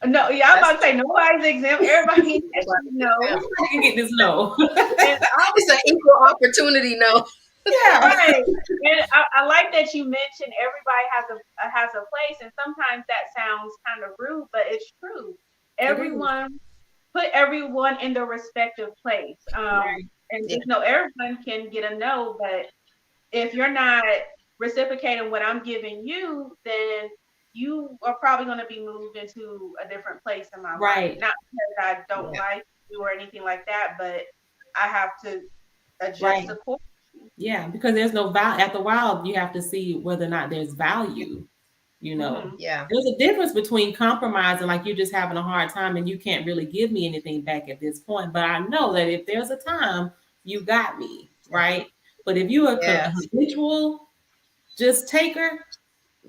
Speaker 2: No, yeah, I'm
Speaker 1: That's
Speaker 2: about to say nobody's exempt. Everybody
Speaker 1: nobody
Speaker 2: actually knows.
Speaker 1: exempt.
Speaker 3: Nobody can get this no.
Speaker 2: And I
Speaker 1: It's an equal opportunity. No.
Speaker 3: Yeah,
Speaker 2: right. And I like that you mentioned everybody has a place, and sometimes that sounds kind of rude, but it's true.
Speaker 1: It is.
Speaker 2: Everyone put everyone in their respective place.
Speaker 3: right,
Speaker 2: And
Speaker 1: Yeah.
Speaker 2: just know everyone can get a no, but if you're not reciprocating what I'm giving you, then you are probably going to be moved into a different place in my life.
Speaker 3: right,
Speaker 2: Not because I don't
Speaker 1: Yeah.
Speaker 2: like you or anything like that, but I have to adjust
Speaker 3: right.
Speaker 2: accordingly.
Speaker 3: Yeah, because there's no value. After a while, you have to see whether or not there's value. You know,
Speaker 2: Hmm.
Speaker 1: Yeah.
Speaker 3: there's a difference between compromising, like you're just having a hard time and you can't really give me anything back at this point. But I know that if there's a time, you got me, right? But if you are a
Speaker 1: Yes.
Speaker 3: habitual just taker,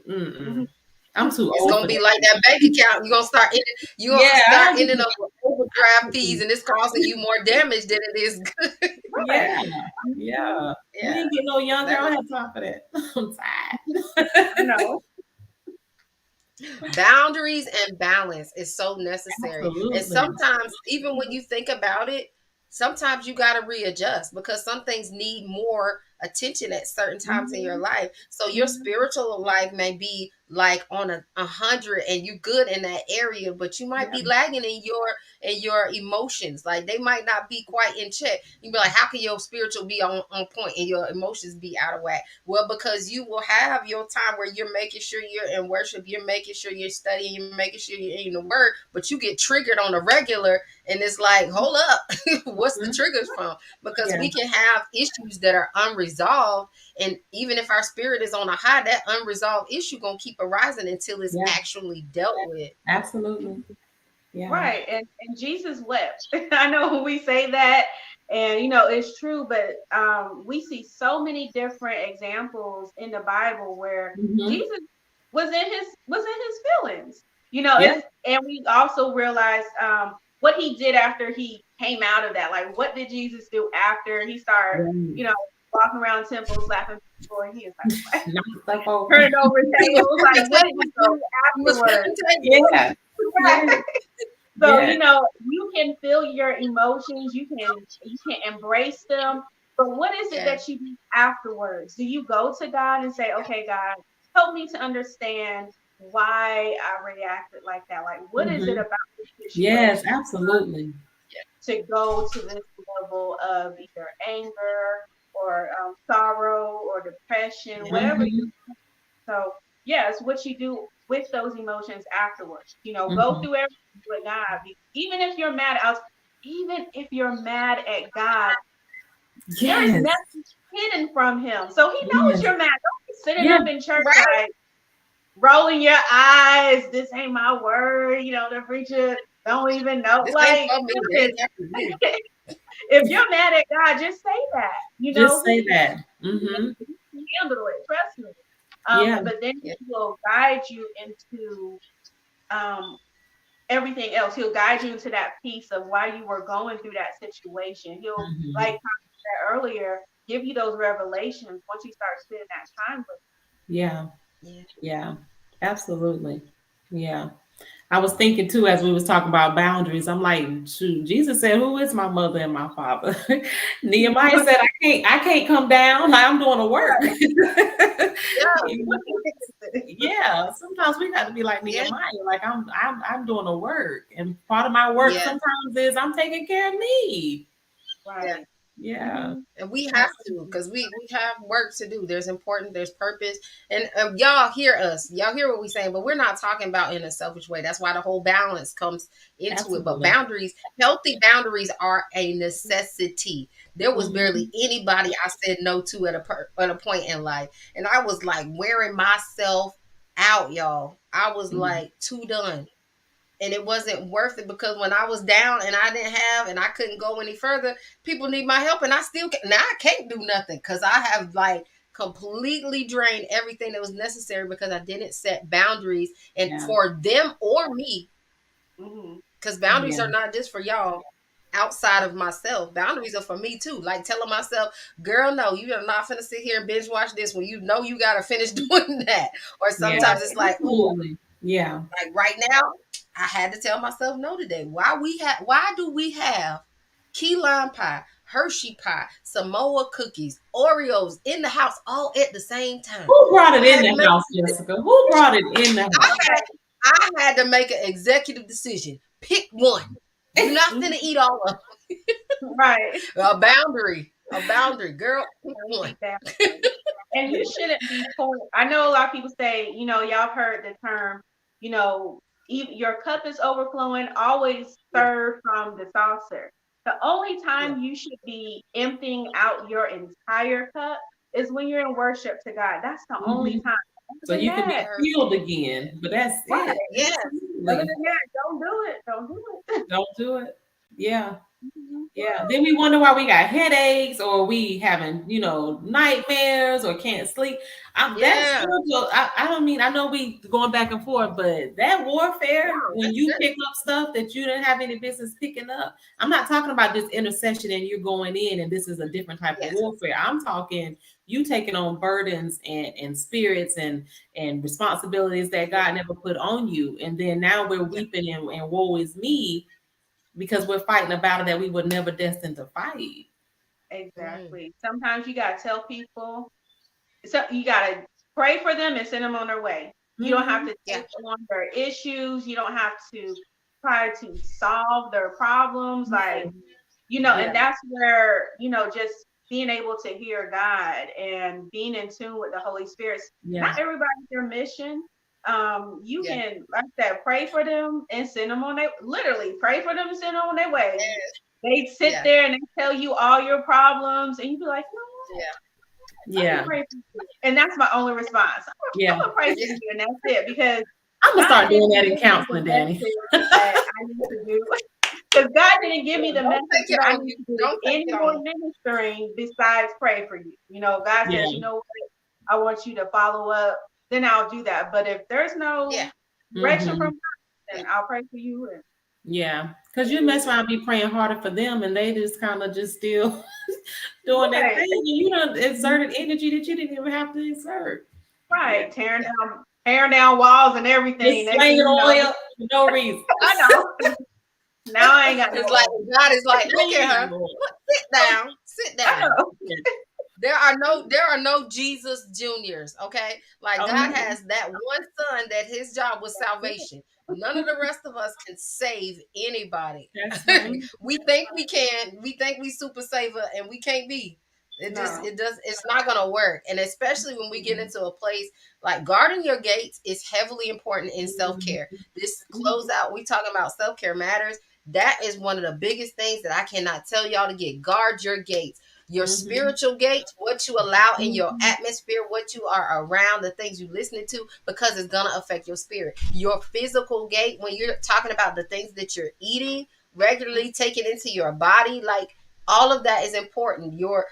Speaker 3: mm-mm, I'm too
Speaker 1: It's
Speaker 3: old
Speaker 1: gonna
Speaker 3: for
Speaker 1: be
Speaker 3: that.
Speaker 1: like that bank account. You're gonna
Speaker 3: Yeah,
Speaker 1: start
Speaker 3: I don't
Speaker 1: ending
Speaker 3: be,
Speaker 1: up with overdraft
Speaker 3: I don't
Speaker 1: fees,
Speaker 3: be-
Speaker 1: and it's causing you more damage than it is good.
Speaker 3: yeah,
Speaker 2: Right. Hmm.
Speaker 3: yeah. We
Speaker 1: Yeah.
Speaker 3: ain't getting no younger.
Speaker 1: That
Speaker 3: I
Speaker 1: is
Speaker 3: don't have time for that. I'm tired.
Speaker 2: I know.
Speaker 1: boundaries and balance is so necessary. And
Speaker 3: Absolutely.
Speaker 1: sometimes, even when you think about it, sometimes you got to readjust because some things need more attention at certain times in your
Speaker 2: Hmm.
Speaker 1: life. So your
Speaker 2: Hmm.
Speaker 1: spiritual life may be like on a hundred and you good in that area, but you might
Speaker 3: Yeah.
Speaker 1: be lagging in your emotions. Like they might not be quite in check. You be like, how can your spiritual be on point and your emotions be out of whack? Well, because you will have your time where you're making sure you're in worship, you're making sure you're studying, you're making sure you're in the word, but you get triggered on a regular, and it's like, hold up, what's the
Speaker 3: Mhm.
Speaker 1: triggers from? Because
Speaker 3: Yeah.
Speaker 1: we can have issues that are unresolved, and even if our spirit is on a high, that unresolved issue gonna keep arising until it's
Speaker 3: Yeah.
Speaker 1: actually dealt with.
Speaker 3: Absolutely. Yeah.
Speaker 2: Right. And Jesus wept. I know we say that and it's true, but we see so many different examples in the Bible where
Speaker 3: Hmm.
Speaker 2: Jesus was in his feelings.
Speaker 3: Yeah.
Speaker 2: It's and we also realize what he did after he came out of that. Like what did Jesus do after he started,
Speaker 3: Right.
Speaker 2: you know, walking around temples, slapping people, and he was like
Speaker 3: Knock stuff over.
Speaker 2: turning over
Speaker 1: He was
Speaker 2: tables. Like
Speaker 1: flipping
Speaker 2: what did he
Speaker 1: tables,
Speaker 2: do
Speaker 1: though. He was
Speaker 2: afterwards?
Speaker 1: flipping tables.
Speaker 3: Yeah. Yeah.
Speaker 2: So,
Speaker 3: Yeah.
Speaker 2: you can feel your emotions, you can embrace them, but what is it
Speaker 1: Yeah,
Speaker 2: that you do afterwards? Do you go to God and say, "Okay, God, help me to understand why I reacted like that. Like, what is it
Speaker 3: Hmm.
Speaker 2: about this
Speaker 3: Yes,
Speaker 2: situation
Speaker 3: absolutely.
Speaker 2: to go to this level of either anger or sorrow or depression,
Speaker 1: yeah,
Speaker 2: whatever
Speaker 3: Hmm.
Speaker 2: so, yes, what you do with those emotions afterwards, go
Speaker 3: Hmm.
Speaker 2: through everything with God. Even if you're mad, even if you're mad at God, there is
Speaker 3: Yes.
Speaker 2: nothing hidden from Him. So He knows
Speaker 3: Yes.
Speaker 2: you're mad. Don't be sitting
Speaker 3: Yeah.
Speaker 2: up in church
Speaker 1: right.
Speaker 2: like rolling your eyes. This ain't my word. The preacher don't even know.
Speaker 1: This ain't
Speaker 2: Like,
Speaker 1: for me. It
Speaker 2: listen,
Speaker 1: ain't got for me.
Speaker 2: if you're mad at God, just say that.
Speaker 3: Just say
Speaker 2: He
Speaker 3: that. Hmm.
Speaker 2: he can handle it. Trust me.
Speaker 3: Yeah.
Speaker 2: But then
Speaker 1: Yeah,
Speaker 2: He will guide you into um, everything else. He'll guide you into that piece of why you were going through that situation. He'll, like
Speaker 3: Hmm.
Speaker 2: I said earlier, give you those revelations once you start spending that time with
Speaker 3: Yeah.
Speaker 1: yeah,
Speaker 3: Yeah. Absolutely. Yeah. I was thinking too as we was talking about boundaries. I'm like, shoot, Jesus said, "Who is my mother and my father?" Nehemiah
Speaker 2: him.
Speaker 3: said, I can't come down. I'm doing the work."
Speaker 2: Right.
Speaker 3: You know? Yeah, sometimes we got to be like
Speaker 1: yeah,
Speaker 3: Nehemiah, like I'm doing the work, and part of my work
Speaker 1: yeah,
Speaker 3: sometimes is I'm taking care of me.
Speaker 1: yeah.
Speaker 2: Right.
Speaker 3: Yeah,
Speaker 2: Hmm.
Speaker 1: And we have to,
Speaker 3: absolutely.
Speaker 1: because we have work to do. There's important, there's purpose. And y'all hear us. Y'all hear what we're saying, but we're not talking about in a selfish way. That's why the whole balance comes into it. But
Speaker 3: Absolutely.
Speaker 1: boundaries, healthy boundaries are a necessity. There was barely
Speaker 3: Hmm.
Speaker 1: anybody I said no to at a point in life. And I was like wearing myself out, y'all. I was like too done, and it wasn't worth it, because when I was down and I didn't have and I couldn't go any further, people need my help, and I still now I can't do nothing because I have like completely drained everything that was necessary because I didn't set boundaries and
Speaker 3: Yeah,
Speaker 1: for them or me,
Speaker 2: Hmm.
Speaker 1: because boundaries
Speaker 3: yeah,
Speaker 1: are not just for y'all outside of myself. Boundaries are for me too. Like telling myself, girl, no, you are not finna sit here and binge watch this when you know you gotta finish doing that. Or
Speaker 3: yeah,
Speaker 1: sometimes it's
Speaker 2: Right.
Speaker 1: like, oh,
Speaker 3: absolutely. Yeah.
Speaker 1: like right now, I had to tell myself no today. Why do we have key lime pie, Hershey pie, Samoa cookies, Oreos in the house all at the same time?
Speaker 3: Who brought it
Speaker 1: I
Speaker 3: in
Speaker 1: had to
Speaker 3: the
Speaker 1: make
Speaker 3: house, Jessica? Who brought it in the
Speaker 1: I
Speaker 3: house?
Speaker 1: had I had to make an executive decision. Pick one. You're not
Speaker 2: Mhm.
Speaker 1: gonna eat all of
Speaker 2: Right.
Speaker 1: them. A boundary, girl. Pick one.
Speaker 2: Exactly. And you shouldn't be pouring. I know a lot of people say, y'all have heard the term, you know, your cup is overflowing, always
Speaker 1: Yeah,
Speaker 2: serve from the saucer. The only
Speaker 1: yeah,
Speaker 2: time you should be emptying out your entire cup is when you're in worship to God. That's the only
Speaker 3: Hmm.
Speaker 2: time.
Speaker 3: So
Speaker 2: Other than
Speaker 3: you can be
Speaker 2: that,
Speaker 1: serve.
Speaker 3: healed again, but that's
Speaker 2: right.
Speaker 3: it.
Speaker 1: Yeah,
Speaker 2: Other
Speaker 3: Absolutely.
Speaker 2: than that, don't do it. Don't do it.
Speaker 3: Don't do it. Yeah.
Speaker 2: Mhm.
Speaker 3: Yeah. Then we wonder why we got headaches or we having, nightmares or can't sleep. That's
Speaker 1: yeah,
Speaker 3: spiritual. I don't mean, I know we going back and forth, but that warfare,
Speaker 1: no,
Speaker 3: when
Speaker 1: that's
Speaker 3: you pick
Speaker 1: serious.
Speaker 3: up stuff that you didn't have any business picking up, I'm not talking about just intercession and you're going in and this is a different type of
Speaker 1: Yes,
Speaker 3: warfare. I'm talking you taking on burdens and spirits and responsibilities that
Speaker 1: yeah,
Speaker 3: God never put on you. And then now we're
Speaker 1: yeah,
Speaker 3: weeping and woe is me because we're fighting a battle that we were never destined to fight.
Speaker 1: mm,
Speaker 2: Exactly. Sometimes you gotta tell people. So you gotta pray for them and send them on their way. You don't have
Speaker 3: Mhm.
Speaker 2: to
Speaker 1: Yeah.
Speaker 2: take on their issues. You don't have to try to solve their problems.
Speaker 3: Yeah.
Speaker 2: Like, and
Speaker 3: Yeah.
Speaker 2: that's where, just being able to hear God and being in tune with the Holy Spirit. Not
Speaker 3: Yeah.
Speaker 2: everybody's their mission. You
Speaker 1: Yeah.
Speaker 2: can, like I said, pray for them and send them on their, literally pray for them and send them on their way. They sit
Speaker 1: Yeah.
Speaker 2: there and they tell you all your problems, and you be like,
Speaker 1: Yeah.
Speaker 2: let me
Speaker 3: Yeah.
Speaker 2: pray for you. And that's my only response. I'm
Speaker 3: Yeah.
Speaker 2: gonna pray for
Speaker 1: Yeah.
Speaker 2: you, and that's it. Because
Speaker 3: I'm gonna
Speaker 2: God
Speaker 3: start doing
Speaker 2: didn't
Speaker 3: that in
Speaker 2: give me the
Speaker 3: counseling, Danny.
Speaker 2: message that I need to do. Because God didn't give me the
Speaker 1: Don't
Speaker 2: message
Speaker 1: take it
Speaker 2: that I
Speaker 1: on
Speaker 2: need
Speaker 1: you.
Speaker 2: to do
Speaker 1: Don't take
Speaker 2: any
Speaker 1: it
Speaker 2: more
Speaker 1: on
Speaker 2: ministering besides pray for you. God says,
Speaker 3: Yeah.
Speaker 2: what? I want you to follow up. Then I'll do that. But if there's
Speaker 1: you. Yeah.
Speaker 2: no direction from
Speaker 3: Hmm.
Speaker 2: God,
Speaker 1: Yeah.
Speaker 2: then I'll pray for you. And
Speaker 3: Yeah. Because you mess around, be praying harder for them, and they just kind of just still doing that
Speaker 2: right,
Speaker 3: thing, and you done exerted energy that you didn't even have to exert. Yeah.
Speaker 2: right, tearing down walls and everything.
Speaker 3: Just
Speaker 2: Next thing
Speaker 3: slanging
Speaker 2: you know,
Speaker 3: oil for no reason.
Speaker 2: I know. Now I ain't got no
Speaker 1: It's like
Speaker 2: oil.
Speaker 1: God is like, look at
Speaker 3: Please,
Speaker 1: her.
Speaker 3: Lord.
Speaker 1: Look, sit down. Sit
Speaker 2: I
Speaker 1: down.
Speaker 2: know.
Speaker 3: Yeah.
Speaker 1: There are no Jesus Juniors, okay? Like
Speaker 3: Oh
Speaker 1: God
Speaker 3: no.
Speaker 1: has that one son that his job was salvation. None of the rest of us can save anybody.
Speaker 3: That's right.
Speaker 1: We think we can. We think we super saver and we can't be.
Speaker 2: No.
Speaker 1: It's not gonna work. And especially when we get into a place like guarding your gates is heavily important in self-care. This closeout, we talking about self-care matters. That is one of the biggest things that I cannot tell y'all to get. Guard your gates, your
Speaker 3: Mhm.
Speaker 1: spiritual gates, what you allow in your
Speaker 3: Mhm.
Speaker 1: atmosphere, what you are around, the things you listening to, because it's gonna affect your spirit. Your physical gate, when you're talking about the things that you're eating regularly, taking into your body, like all of that is important. Your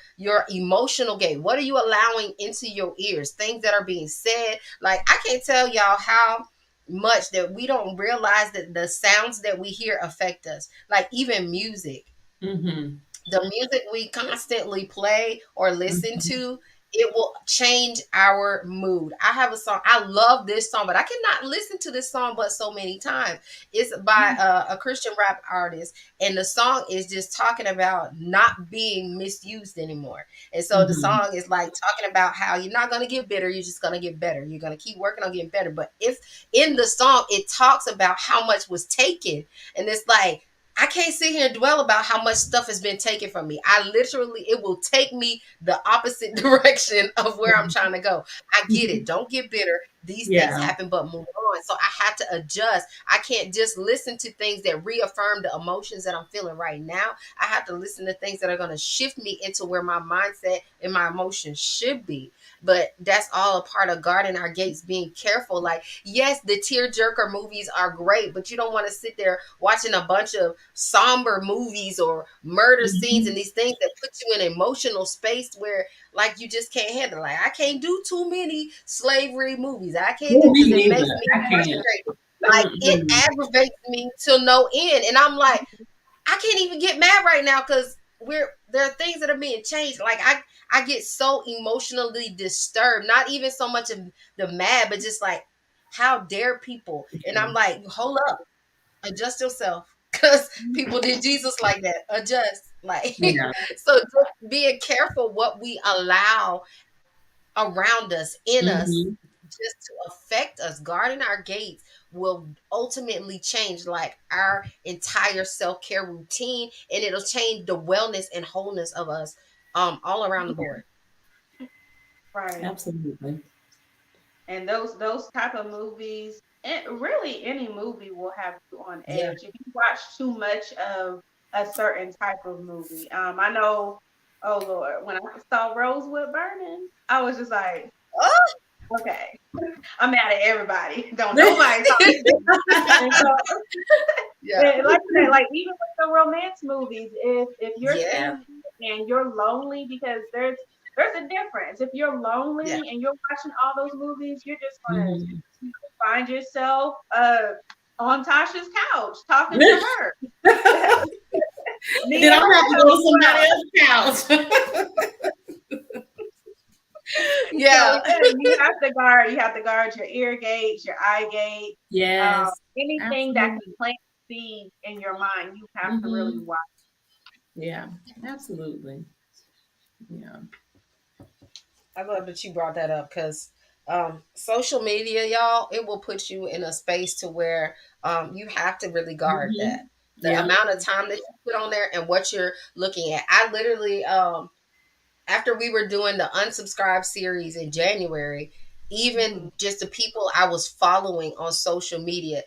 Speaker 1: emotional gate, what are you allowing into your ears? Things that are being said. Like I can't tell y'all how much that we don't realize that the sounds that we hear affect us. Like even music,
Speaker 3: Mhm.
Speaker 1: the music we constantly play or listen
Speaker 3: Mhm.
Speaker 1: to, it will change our mood. I have a song, I love this song, but I cannot listen to this song but so many times. It's by a Christian rap artist, and the song is just talking about not being misused anymore. And so the
Speaker 3: Mhm.
Speaker 1: song is like talking about how you're not going to get bitter, you're just going to get better, you're going to keep working on getting better. But if in the song it talks about how much was taken, and it's like I can't sit here and dwell about how much stuff has been taken from me. I literally, it will take me the opposite direction of where I'm trying to go. I get it. Don't get bitter. These things
Speaker 3: Yeah.
Speaker 1: happen, but move on. So I have to adjust. I can't just listen to things that reaffirm the emotions that I'm feeling right now. I have to listen to things that are going to shift me into where my mindset and my emotions should be. But that's all a part of guarding our gates, being careful. Like, yes, the tearjerker movies are great, but you don't want to sit there watching a bunch of somber movies or murder scenes and
Speaker 3: Mhm.
Speaker 1: these things that put you in emotional space where like you just can't handle. Like I can't do too many slavery movies. I can't do
Speaker 3: Oh,
Speaker 1: because
Speaker 3: me
Speaker 1: it makes
Speaker 3: neither.
Speaker 1: me
Speaker 3: I can't.
Speaker 1: frustrated. Like it
Speaker 3: Mm-mm.
Speaker 1: aggravates me to no end. And I'm like, I can't even get mad right now because there are things that are being changed. Like I get so emotionally disturbed. Not even so much of the mad, but just like how dare people? And
Speaker 3: Yeah.
Speaker 1: I'm like, hold up, adjust yourself. Because people did Jesus like that. Adjust. Like
Speaker 3: Yeah.
Speaker 1: so just being careful what we allow around us, in us,
Speaker 3: Mhm.
Speaker 1: just to affect us. Guarding our gates will ultimately change like our entire self-care routine, and it'll change the wellness and wholeness of us all around the board.
Speaker 2: Right.
Speaker 3: Absolutely.
Speaker 2: And those type of movies, and really any movie will have you on
Speaker 1: Yeah.
Speaker 2: edge if you watch too much of a certain type of movie. I know. Oh Lord, when I saw Rosewood Burning, I was just like,
Speaker 1: Oh,
Speaker 2: okay, I'm mad at everybody. Don't nobody talk to me. And so,
Speaker 1: yeah.
Speaker 2: and like I said, like even with the romance movies, if you're
Speaker 1: Yeah.
Speaker 2: sitting and you're lonely, because there's a difference. If you're
Speaker 1: Yeah.
Speaker 2: lonely and you're watching all those movies, you're just gonna
Speaker 3: Mhm.
Speaker 2: find yourself on Tasha's couch talking to her.
Speaker 3: And
Speaker 2: Me
Speaker 3: then
Speaker 2: and
Speaker 3: I'm
Speaker 2: my
Speaker 3: gonna have to go to
Speaker 2: couch.
Speaker 3: somebody else's couch.
Speaker 2: So
Speaker 1: Yeah.
Speaker 2: yeah, you have to guard your ear gates, your eye gate,
Speaker 3: Yes.
Speaker 2: anything that can
Speaker 3: Absolutely.
Speaker 2: plant seeds in your mind. You have to really
Speaker 3: Mhm.
Speaker 2: watch.
Speaker 3: Yeah. Absolutely. Yeah.
Speaker 1: I love that you brought that up because Social media, y'all, it will put you in a space to where you have to really guard that.
Speaker 3: Hmm.
Speaker 1: The
Speaker 3: Yeah.
Speaker 1: amount of time that you put on there and what you're looking at. I literally after we were doing the unsubscribe series in January,
Speaker 2: Mhm.
Speaker 1: even just the people I was following on social media,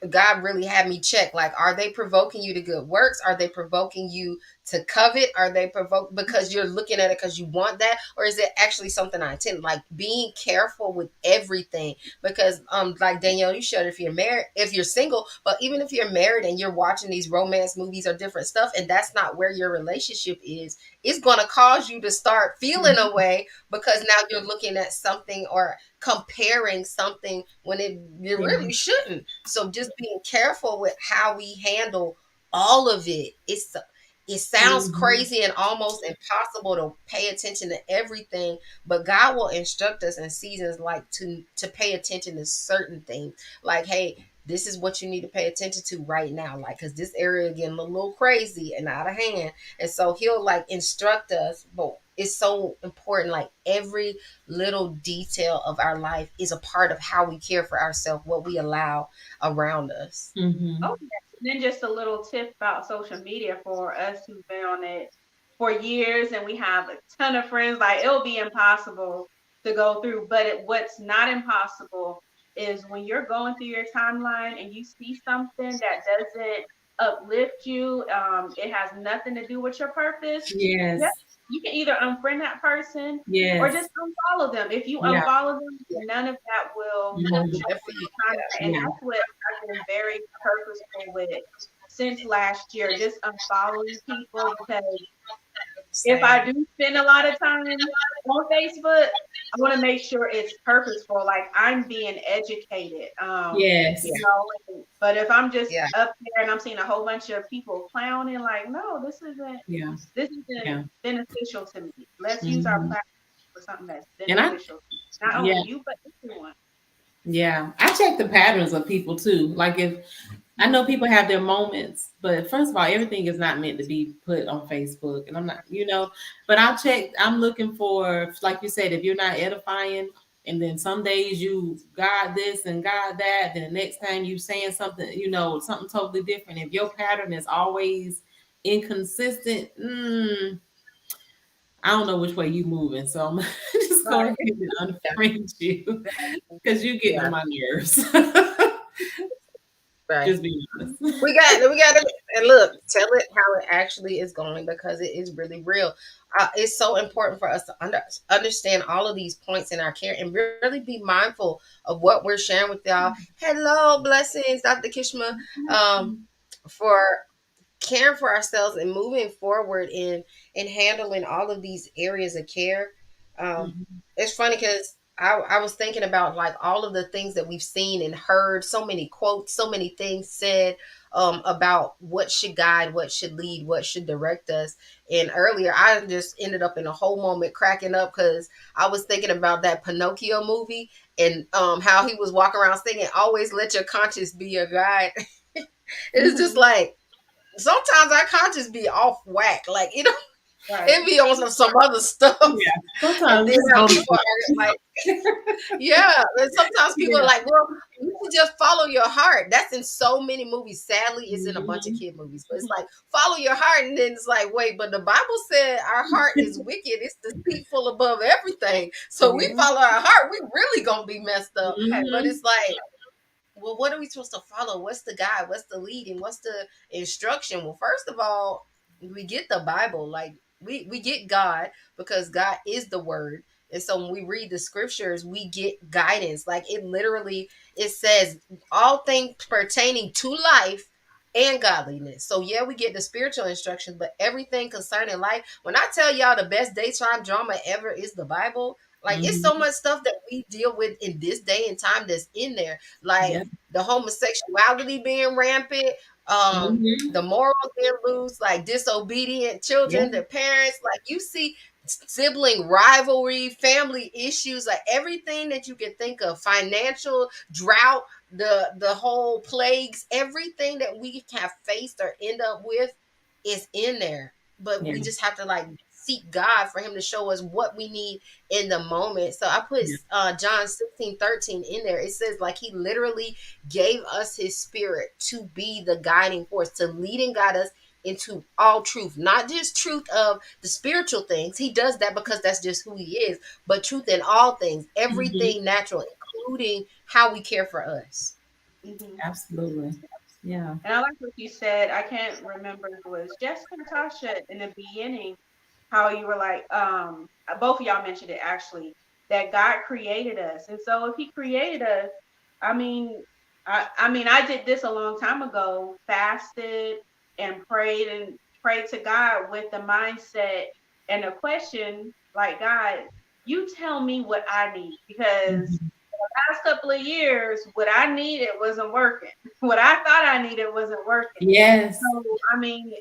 Speaker 1: God really had me check, like, are they provoking you to good works? Are they provoking you to covet? Are they provoked because you're looking at it because you want that? Or is it actually something I intend? Like being careful with everything because like Danielle, you showed if you're married, if you're single, but even if you're married and you're watching these romance movies or different stuff, and that's not where your relationship is, it's going to cause you to start feeling a
Speaker 3: Mhm.
Speaker 1: way because now you're looking at something or comparing something when it you
Speaker 3: Yeah.
Speaker 1: really shouldn't. So just being careful with how we handle all of it. It sounds
Speaker 3: Hmm.
Speaker 1: crazy and almost impossible to pay attention to everything, but God will instruct us in seasons like to pay attention to certain things. Like, hey, this is what you need to pay attention to right now, like because this area getting a little crazy and out of hand, and so he'll like instruct us. But it's so important, like every little detail of our life is a part of how we care for ourselves, what we allow around us.
Speaker 3: Hmm.
Speaker 2: Oh, yes. And then just a little tip about social media for us who've been on it for years and we have a ton of friends. Like it'll be impossible to go through, but what's not impossible is when you're going through your timeline and you see something that doesn't uplift you, it has nothing to do with your purpose. Yeah,
Speaker 3: Yes.
Speaker 2: you can either unfriend that person or just
Speaker 3: Yes.
Speaker 2: unfollow them. If you
Speaker 3: Yeah.
Speaker 2: unfollow them,
Speaker 1: Yeah,
Speaker 2: none of that will
Speaker 3: Hmm.
Speaker 2: show
Speaker 1: their
Speaker 2: on
Speaker 1: feet.
Speaker 2: your timeline. And
Speaker 3: Yeah.
Speaker 2: that's what I've been very purposeful with since last year, just unfollowing people because if
Speaker 1: Same.
Speaker 2: I do spend a lot of time on Facebook, I want to make sure it's purposeful, like I'm being educated.
Speaker 1: Yeah,
Speaker 3: Yes.
Speaker 2: But if I'm just
Speaker 1: yeah,
Speaker 2: up there and I'm seeing a whole bunch of people clowning, like, no,
Speaker 3: Yeah.
Speaker 2: this isn't
Speaker 3: Yeah.
Speaker 2: beneficial to me. Let's use our
Speaker 3: Hmm.
Speaker 2: platform for something that's
Speaker 3: And I,
Speaker 2: beneficial to not only
Speaker 3: yeah,
Speaker 2: you but everyone.
Speaker 3: yeah, I check the patterns of people too. Like if I know people have their moments, but first of all, everything is not meant to be put on Facebook, and I'm not, But I'll check. I'm looking for, like you said, if you're not edifying, and then some days you God this and God that, then the next time you saying something, something totally different. If your pattern is always inconsistent, I don't know which way you moving, so I'm just go ahead
Speaker 2: Right.
Speaker 3: and
Speaker 1: yeah,
Speaker 3: unfriend you because you're getting on
Speaker 1: yeah.
Speaker 3: my nerves.
Speaker 1: Right.
Speaker 3: Just being honest.
Speaker 1: We got to, and look, tell it how it actually is going because it is really real. It's so important for us to understand all of these points in our care and really be mindful of what we're sharing with y'all. Hello, blessings, Dr. Kishma, um, for caring for ourselves and moving forward in handling all of these areas of care.
Speaker 3: Mhm.
Speaker 1: It's funny because I was thinking about like all of the things that we've seen and heard, so many quotes, so many things said about what should guide, what should lead, what should direct us. And earlier I just ended up in a whole moment cracking up because I was thinking about that Pinocchio movie and how he was walking around singing always let your conscience be your guide. It's just
Speaker 2: Mhm.
Speaker 1: like sometimes our conscience be off whack, like
Speaker 2: Right.
Speaker 1: it be on some other stuff,
Speaker 3: Yeah.
Speaker 1: and
Speaker 3: Sometimes
Speaker 1: then
Speaker 3: just
Speaker 1: how
Speaker 3: go to
Speaker 1: people
Speaker 3: sleep.
Speaker 1: are like, yeah, and sometimes people are
Speaker 3: Yeah.
Speaker 1: like, well, you should just follow your heart. That's in so many movies. Sadly, it's in a bunch of
Speaker 3: Mhm.
Speaker 1: kid movies, but it's like follow your heart, and then it's like, wait, but the Bible said our heart is wicked. It's deceitful above everything. So we
Speaker 3: Yeah.
Speaker 1: follow our heart, we really gonna be messed up. But
Speaker 3: Mhm.
Speaker 1: it's like, well, what are we supposed to follow? What's the guide? What's the leading? What's the instruction? Well, first of all, we get the Bible. Like we get God because God is the word. And so when we read the scriptures, we get guidance. Like it literally it says all things pertaining to life and godliness. So yeah, we get the spiritual instructions, but everything concerning life. When I tell y'all the best daytime drama ever is the Bible, like it's so
Speaker 3: Mhm.
Speaker 1: much stuff that we deal with in this day and time that's in there, like
Speaker 3: Yeah.
Speaker 1: the homosexuality being rampant,
Speaker 3: Mhm.
Speaker 1: the morals being loose, like disobedient
Speaker 3: Yeah.
Speaker 1: children, their parents, like you see sibling rivalry, family issues, like everything that you can think of, financial drought, the whole plagues, everything that we have faced or end up with is in there. but
Speaker 3: Yeah.
Speaker 1: we just have to like seek God for him to show us what we need in the moment. So I put
Speaker 3: Yeah.
Speaker 1: John 16:13 in there. It says like he literally gave us his spirit to be the guiding force, to lead and guide us into all truth, not just truth of the spiritual things. He does that because that's just who he is, but truth in all things,
Speaker 3: Hmm.
Speaker 1: everything natural, including how we care for us.
Speaker 2: Hmm.
Speaker 3: Absolutely. Yeah.
Speaker 2: And I like what you said. I can't remember if it was Jessica or Tasha in the beginning, how you were like, both of y'all mentioned it actually, that God created us. And so if he created us, I mean, I did this a long time ago, fasted and prayed to God with the mindset and a question like, God, you tell me what I need, because
Speaker 3: Hmm.
Speaker 2: last couple of years, what I needed wasn't working. What I thought I needed wasn't working.
Speaker 3: Yes.
Speaker 2: So I mean,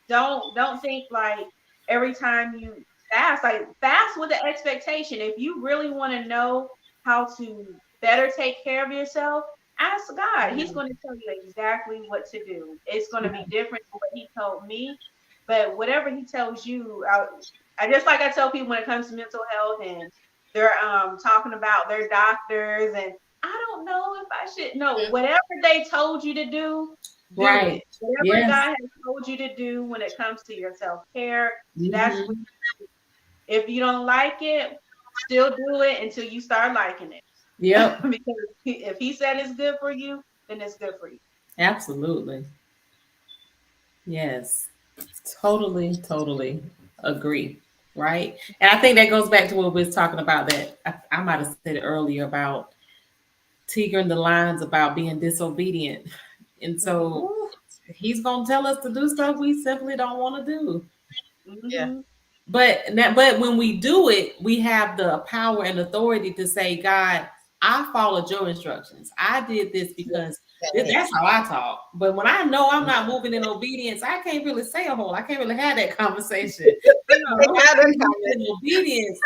Speaker 2: don't think like every time you fast, like fast with the expectation. If you really want to know how to better take care of yourself, ask God. He's going to tell you exactly what to do. It's going to be different from what he told me, but whatever he tells you, I just like I tell people when it comes to mental health and they're talking about their doctors and I don't know if I should know whatever they told you to do
Speaker 3: Right.
Speaker 2: it. Whatever
Speaker 3: Yes.
Speaker 2: God has told you to do when it comes to your self care, that's what,
Speaker 3: Hmm.
Speaker 2: if you don't like it, still do it until you start liking it.
Speaker 3: Yep.
Speaker 2: Because if he said it's good for you, then it's good for you.
Speaker 3: Absolutely. Yes. Totally, totally agree. Right. And I think that goes back to what we was talking about that I might have said it earlier about teetering the lines about being disobedient. And so
Speaker 2: Hmm.
Speaker 1: Ooh,
Speaker 3: he's gonna tell us to do stuff we simply don't want to do.
Speaker 1: yeah.
Speaker 2: Hmm.
Speaker 3: But when we do it, we have the power and authority to say, God, I followed your instructions. I did this because that's
Speaker 1: Yes.
Speaker 3: how I talk. But when I know I'm not moving in obedience, I can't really say a whole. I can't really have that conversation. But when I know
Speaker 1: Had
Speaker 3: I'm
Speaker 1: a
Speaker 3: moving
Speaker 1: comment.
Speaker 3: in obedience,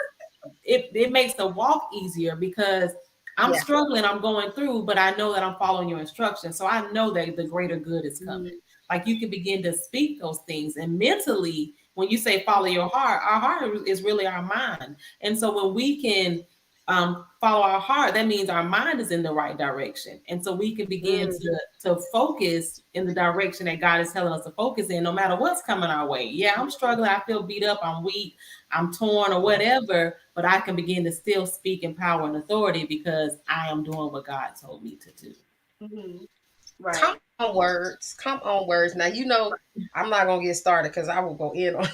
Speaker 3: it makes the walk easier because I'm
Speaker 1: Yeah.
Speaker 3: struggling, I'm going through, but I know that I'm following your instructions. So I know that the greater good is coming.
Speaker 1: Mm,
Speaker 3: Like you can begin to speak those things. And mentally, when you say follow your heart, our heart is really our mind. And so when we can follow our heart, that means our mind is in the right direction. And so we can begin
Speaker 1: mm,
Speaker 3: to focus in the direction that God is telling us to focus in, no matter what's coming our way. Yeah, I'm struggling. I feel beat up. I'm weak. I'm torn or whatever, but I can begin to still speak in power and authority because I am doing what God told me to do.
Speaker 2: Hmm.
Speaker 1: come
Speaker 2: Right.
Speaker 1: on, words. Come on, words. Now you know I'm not gonna get started because I will go in on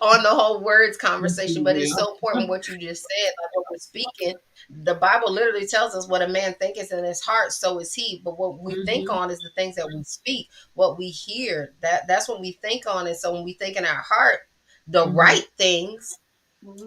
Speaker 1: on the whole words
Speaker 3: Yes,
Speaker 1: conversation.
Speaker 3: you
Speaker 1: But it's so
Speaker 3: will.
Speaker 1: important what you just said. Like when we're speaking, the Bible literally tells us what a man thinketh in his heart, so is he. But what we think
Speaker 3: Hmm.
Speaker 1: on is the things that we speak, what we hear. That's what we think on. And so when we think in our heart the
Speaker 3: Hmm.
Speaker 1: right things,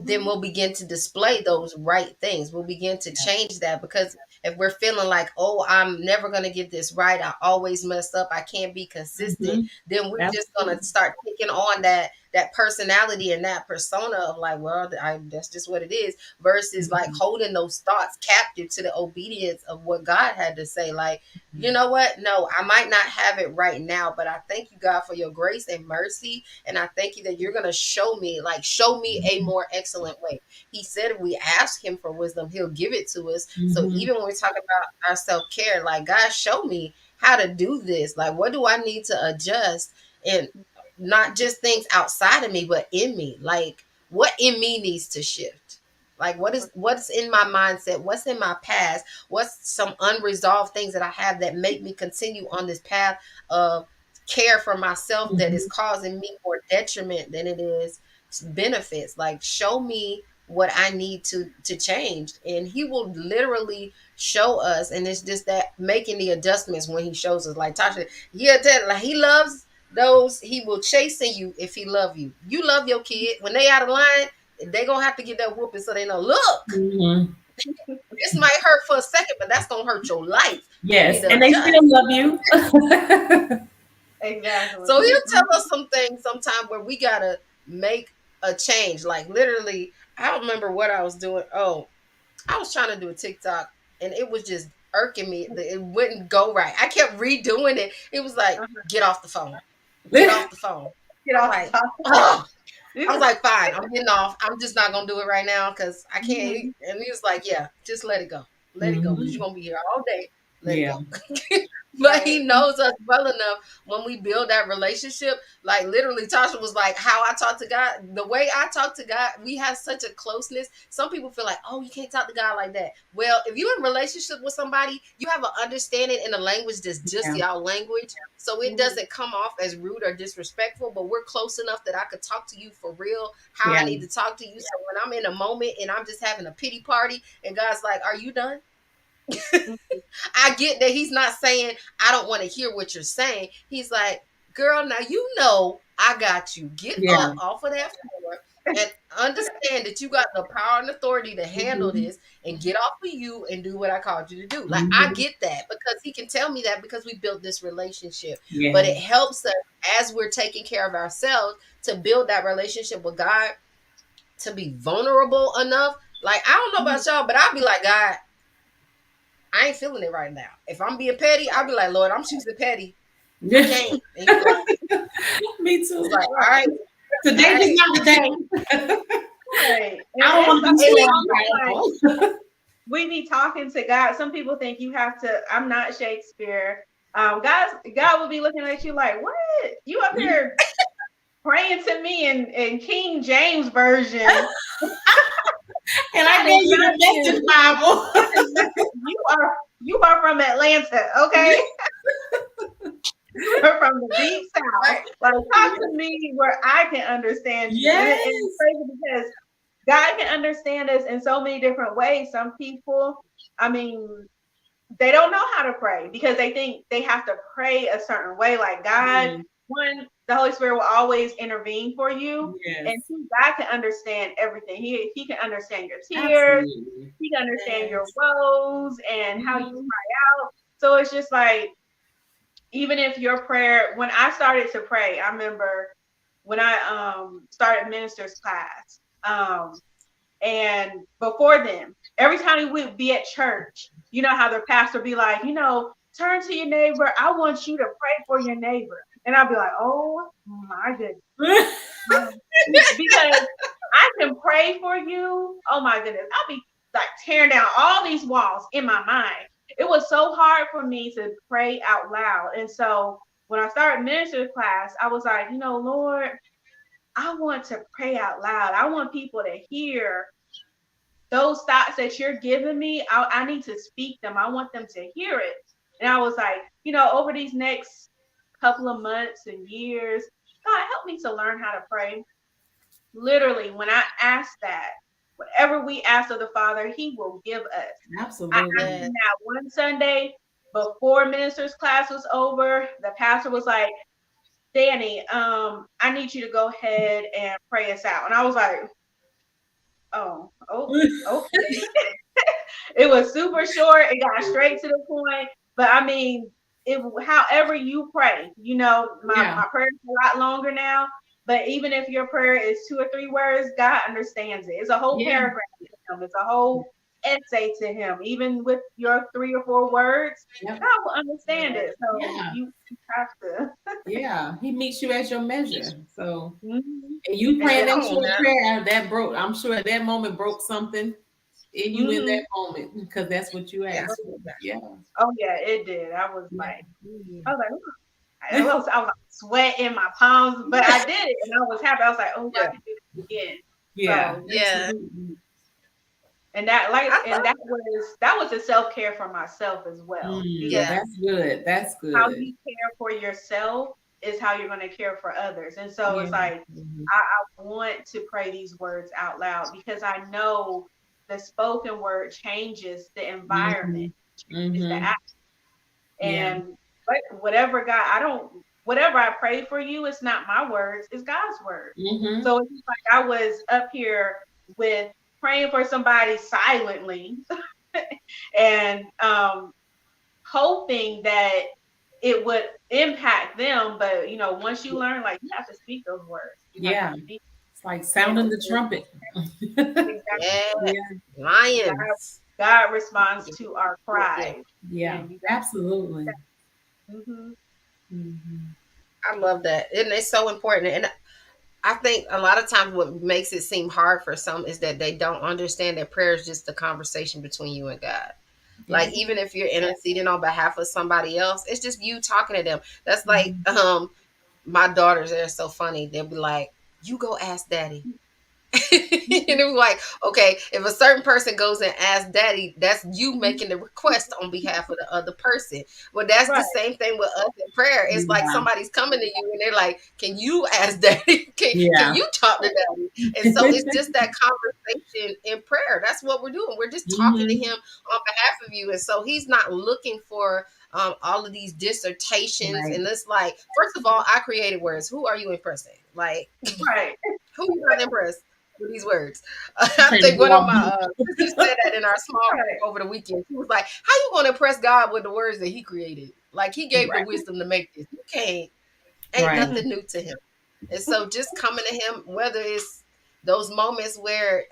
Speaker 1: then
Speaker 2: Hmm.
Speaker 1: we'll begin to display those right things. We'll begin to change that because if we're feeling like, oh, I'm never going to get this right, I always mess up, I can't be consistent,
Speaker 3: Hmm.
Speaker 1: then we're just going to
Speaker 3: Absolutely.
Speaker 1: start taking on that personality and that persona of like, well, that's just what it is, versus like
Speaker 3: Hmm.
Speaker 1: holding those thoughts captive to the obedience of what God had to say. Like, you know what? No, I might not have it right now, but I thank you, God, for your grace and mercy. And I thank you that you're going to show me a more excellent way. He said if we ask him for wisdom, he'll give it to us. So
Speaker 3: Hmm.
Speaker 1: even when we talk about our self care, like, God, show me how to do this. Like, what do I need to adjust? And not just things outside of me, but in me. Like, what in me needs to shift? Like what's in my mindset, what's in my past, what's some unresolved things that I have that make me continue on this path of care for myself that is
Speaker 3: Hmm.
Speaker 1: causing me more detriment than it is benefits. Like, show me what I need to change, and he will literally show us. And it's just that making the adjustments when he shows us. Like Tasha, he'll tell, like, he loves those, he will chasten you if he love you. You love your kid when they out of line, they gonna have to get that whooping so they know, look,
Speaker 3: Hmm.
Speaker 1: this might hurt for a second, but that's gonna hurt your life. You need
Speaker 3: Yes,
Speaker 1: to
Speaker 3: and they
Speaker 1: adjust.
Speaker 3: still love you.
Speaker 2: Exactly.
Speaker 1: So he'll tell us some things sometime where we gotta make a change. Like, literally, I don't remember what I was doing. Oh, I was trying to do a TikTok and it was just irking me. It wouldn't go right. I kept redoing it. It was like,
Speaker 2: Uh-huh.
Speaker 1: get off the phone. Get off the phone.
Speaker 2: Get
Speaker 1: I was
Speaker 2: off
Speaker 1: like,
Speaker 2: the topic.
Speaker 1: oh, I
Speaker 2: This
Speaker 1: was
Speaker 2: is
Speaker 1: like, fine, I'm getting off. I'm just not gonna do it right now because I can't.
Speaker 2: mhm,
Speaker 1: And he was like, yeah, just let it go. Let it go because you're
Speaker 3: Hmm.
Speaker 2: mhm,
Speaker 1: gonna be here all day. Let it
Speaker 3: Yeah.
Speaker 1: go. But
Speaker 2: right.
Speaker 1: he knows us well enough when we build that relationship. Like literally, Tasha was like, how I talk to God, the way I talk to God, we have such a closeness. Some people feel like, oh, you can't talk to God like that. Well, if you're in a relationship with somebody, you have an understanding in a language that's just
Speaker 3: Yeah.
Speaker 1: y'all language. So it
Speaker 2: Mhm,
Speaker 1: doesn't come off as rude or disrespectful, but we're close enough that I could talk to you for real, how I
Speaker 3: Yeah.
Speaker 1: need to talk to you. So when I'm in a moment and I'm just having a pity party and God's like, are you done?
Speaker 2: mhm,
Speaker 1: I get that he's not saying I don't want to hear what you're saying. He's like, girl, now you know I got you. Get
Speaker 3: Yeah.
Speaker 1: up off of that floor and understand that you got the power and authority to handle
Speaker 3: Hmm.
Speaker 1: this and get off of you and do what I called you to do. Like I
Speaker 3: Hmm.
Speaker 1: get that because he can tell me that because we built this relationship. But
Speaker 3: Yeah.
Speaker 1: it helps us as we're taking care of ourselves to build that relationship with God to be vulnerable enough. Like I don't know
Speaker 2: mhm.
Speaker 1: about y'all, but I'll be like, God, I ain't feeling it right now. If I'm being petty, I'll be like, Lord, I'm choosing petty. I
Speaker 3: Yeah.
Speaker 1: can't. And he's like,
Speaker 3: Me
Speaker 1: he's
Speaker 3: too.
Speaker 1: like, all
Speaker 2: Right,
Speaker 1: right, all
Speaker 3: Today is
Speaker 1: right.
Speaker 3: not the day.
Speaker 2: right.
Speaker 3: I don't
Speaker 2: And
Speaker 3: want
Speaker 2: so
Speaker 3: to be
Speaker 1: And
Speaker 2: it's
Speaker 1: then
Speaker 3: strong
Speaker 2: almost like
Speaker 3: powerful.
Speaker 2: we be talking to God. Some people think you have to. I'm not Shakespeare. God will be looking at you like, what? You up here praying to me in King James version.
Speaker 3: And
Speaker 2: That
Speaker 3: I
Speaker 2: is
Speaker 3: gave you
Speaker 2: not
Speaker 3: the message
Speaker 2: you. That
Speaker 3: Bible.
Speaker 2: is not you are from Atlanta, okay? You are from the deep south.
Speaker 1: right,
Speaker 2: Like talk to me where I can understand you. And it's
Speaker 3: Yes.
Speaker 2: crazy because God can understand us in so many different ways. Some people, I mean, they don't know how to pray because they think they have to pray a certain way. Like God,
Speaker 3: Mm.
Speaker 2: one, the Holy Spirit will always intervene for you.
Speaker 3: Yes.
Speaker 2: And two, God can understand everything. He can understand your tears,
Speaker 3: Absolutely.
Speaker 2: he can understand your
Speaker 1: yes,
Speaker 2: woes and how you
Speaker 3: Mhm.
Speaker 2: cry out. So it's just like, even if your prayer, when I started to pray, I remember when I started ministers class. And before then, every time we would be at church, you know how their pastor be like, turn to your neighbor. I want you to pray for your neighbor. And I'll be like, oh my goodness. Because I can pray for you. Oh my goodness. I'll be like tearing down all these walls in my mind. It was so hard for me to pray out loud. And so when I started ministry class, I was like, Lord, I want to pray out loud. I want people to hear those thoughts that you're giving me. I need to speak them. I want them to hear it. And I was like, over these next couple of months and years, God, help me to learn how to pray. Literally, when I ask that, whatever we ask of the Father, He will give us. I asked
Speaker 3: Absolutely.
Speaker 1: yes.
Speaker 2: Him that one Sunday before ministers class was over. The pastor was like, Dani, I need you to go ahead and pray us out. And I was like, oh, okay. It was super short. It got straight to the point. But I mean, however you pray,
Speaker 3: Yeah.
Speaker 2: my prayer is a lot longer now. But even if your prayer is 2 or 3 words, God understands it. It's a whole
Speaker 3: Yeah.
Speaker 2: paragraph to Him. It's a whole essay to Him. Even with your 3 or 4 words,
Speaker 3: Yep.
Speaker 2: God will understand
Speaker 1: Yes.
Speaker 2: it. So
Speaker 3: Yeah.
Speaker 2: you have to.
Speaker 3: Yeah. He meets you at your measure. So,
Speaker 2: Mhm.
Speaker 3: and you
Speaker 2: And
Speaker 3: praying
Speaker 2: just
Speaker 3: that
Speaker 1: Come on
Speaker 3: short
Speaker 1: now.
Speaker 3: prayer, that broke, I'm sure that moment broke something in you in that
Speaker 2: mhm.
Speaker 3: moment because that's what you
Speaker 1: Yeah.
Speaker 3: asked for. Yeah.
Speaker 2: Oh yeah, it did. I was
Speaker 3: Yeah.
Speaker 2: like, I was like, I was like sweat in my palms, but I did it and I was happy. I was like, oh, I
Speaker 1: Yeah.
Speaker 2: can do this again.
Speaker 3: Yeah.
Speaker 2: So,
Speaker 1: Yeah.
Speaker 3: Absolutely.
Speaker 2: and that like
Speaker 1: I
Speaker 2: and
Speaker 1: love
Speaker 2: that was a self care for myself as well, because
Speaker 3: Mm,
Speaker 1: yeah.
Speaker 3: that's good. That's
Speaker 2: how
Speaker 3: good.
Speaker 2: you care for yourself is how you're going to care for others. And so
Speaker 3: Yeah.
Speaker 2: it's like
Speaker 3: Mhm.
Speaker 2: I want to pray these words out loud because I know the spoken word changes the environment,
Speaker 3: Mhm.
Speaker 2: changes the
Speaker 3: Mhm. Yeah.
Speaker 2: And whatever God, whatever I pray for you, it's not my words, it's God's word.
Speaker 3: Mhm.
Speaker 2: So it's just like I was up here with praying for somebody silently and hoping that it would impact them. But once you learn, like you have to speak those words. You have to
Speaker 3: Yeah.
Speaker 2: speak
Speaker 3: It's like
Speaker 2: and
Speaker 3: sounding the trumpet.
Speaker 2: exactly.
Speaker 1: Yeah.
Speaker 3: Yeah.
Speaker 2: God,
Speaker 1: Lions.
Speaker 2: God responds to our
Speaker 1: Yeah. Yeah.
Speaker 2: cries.
Speaker 3: Yeah.
Speaker 2: And you got
Speaker 3: Absolutely.
Speaker 2: that.
Speaker 3: Mhm.
Speaker 1: I love that. And it's so important. And I think a lot of times what makes it seem hard for some is that they don't understand that prayer is just a conversation between you and God.
Speaker 3: Yeah.
Speaker 1: Like even if you're interceding on behalf of somebody else, it's just you talking to them. That's like
Speaker 3: Mhm.
Speaker 1: my daughters, they're so funny. They'll be like, "You go ask daddy." And it was like, okay, if a certain person goes and asks daddy, that's you making the request on behalf of the other person. But that's the
Speaker 2: Right,
Speaker 1: same thing with us in prayer. It's like
Speaker 3: Yeah.
Speaker 1: somebody's coming to you and they're like, can you ask daddy? Can
Speaker 3: Yeah.
Speaker 1: you talk to daddy? And so it's just that conversation in prayer. That's what we're doing. We're just talking to
Speaker 3: Hmm.
Speaker 1: him on behalf of you. And so he's not looking for all of these dissertations.
Speaker 3: Right.
Speaker 1: And it's like, first of all, I created words. Who are you impressing? Like,
Speaker 2: right,
Speaker 1: who you not impressed with these words?
Speaker 3: You
Speaker 1: I
Speaker 3: can't
Speaker 1: think one of
Speaker 3: ignore
Speaker 1: my
Speaker 3: me.
Speaker 1: sisters said that in our small group
Speaker 2: right,
Speaker 1: over the weekend. She was like, "How you going to impress God with the words that He created? Like He gave the
Speaker 3: Right.
Speaker 1: wisdom to make this. You can't. Ain't
Speaker 3: Right.
Speaker 1: nothing new to Him." And so just coming to him, whether it's those moments where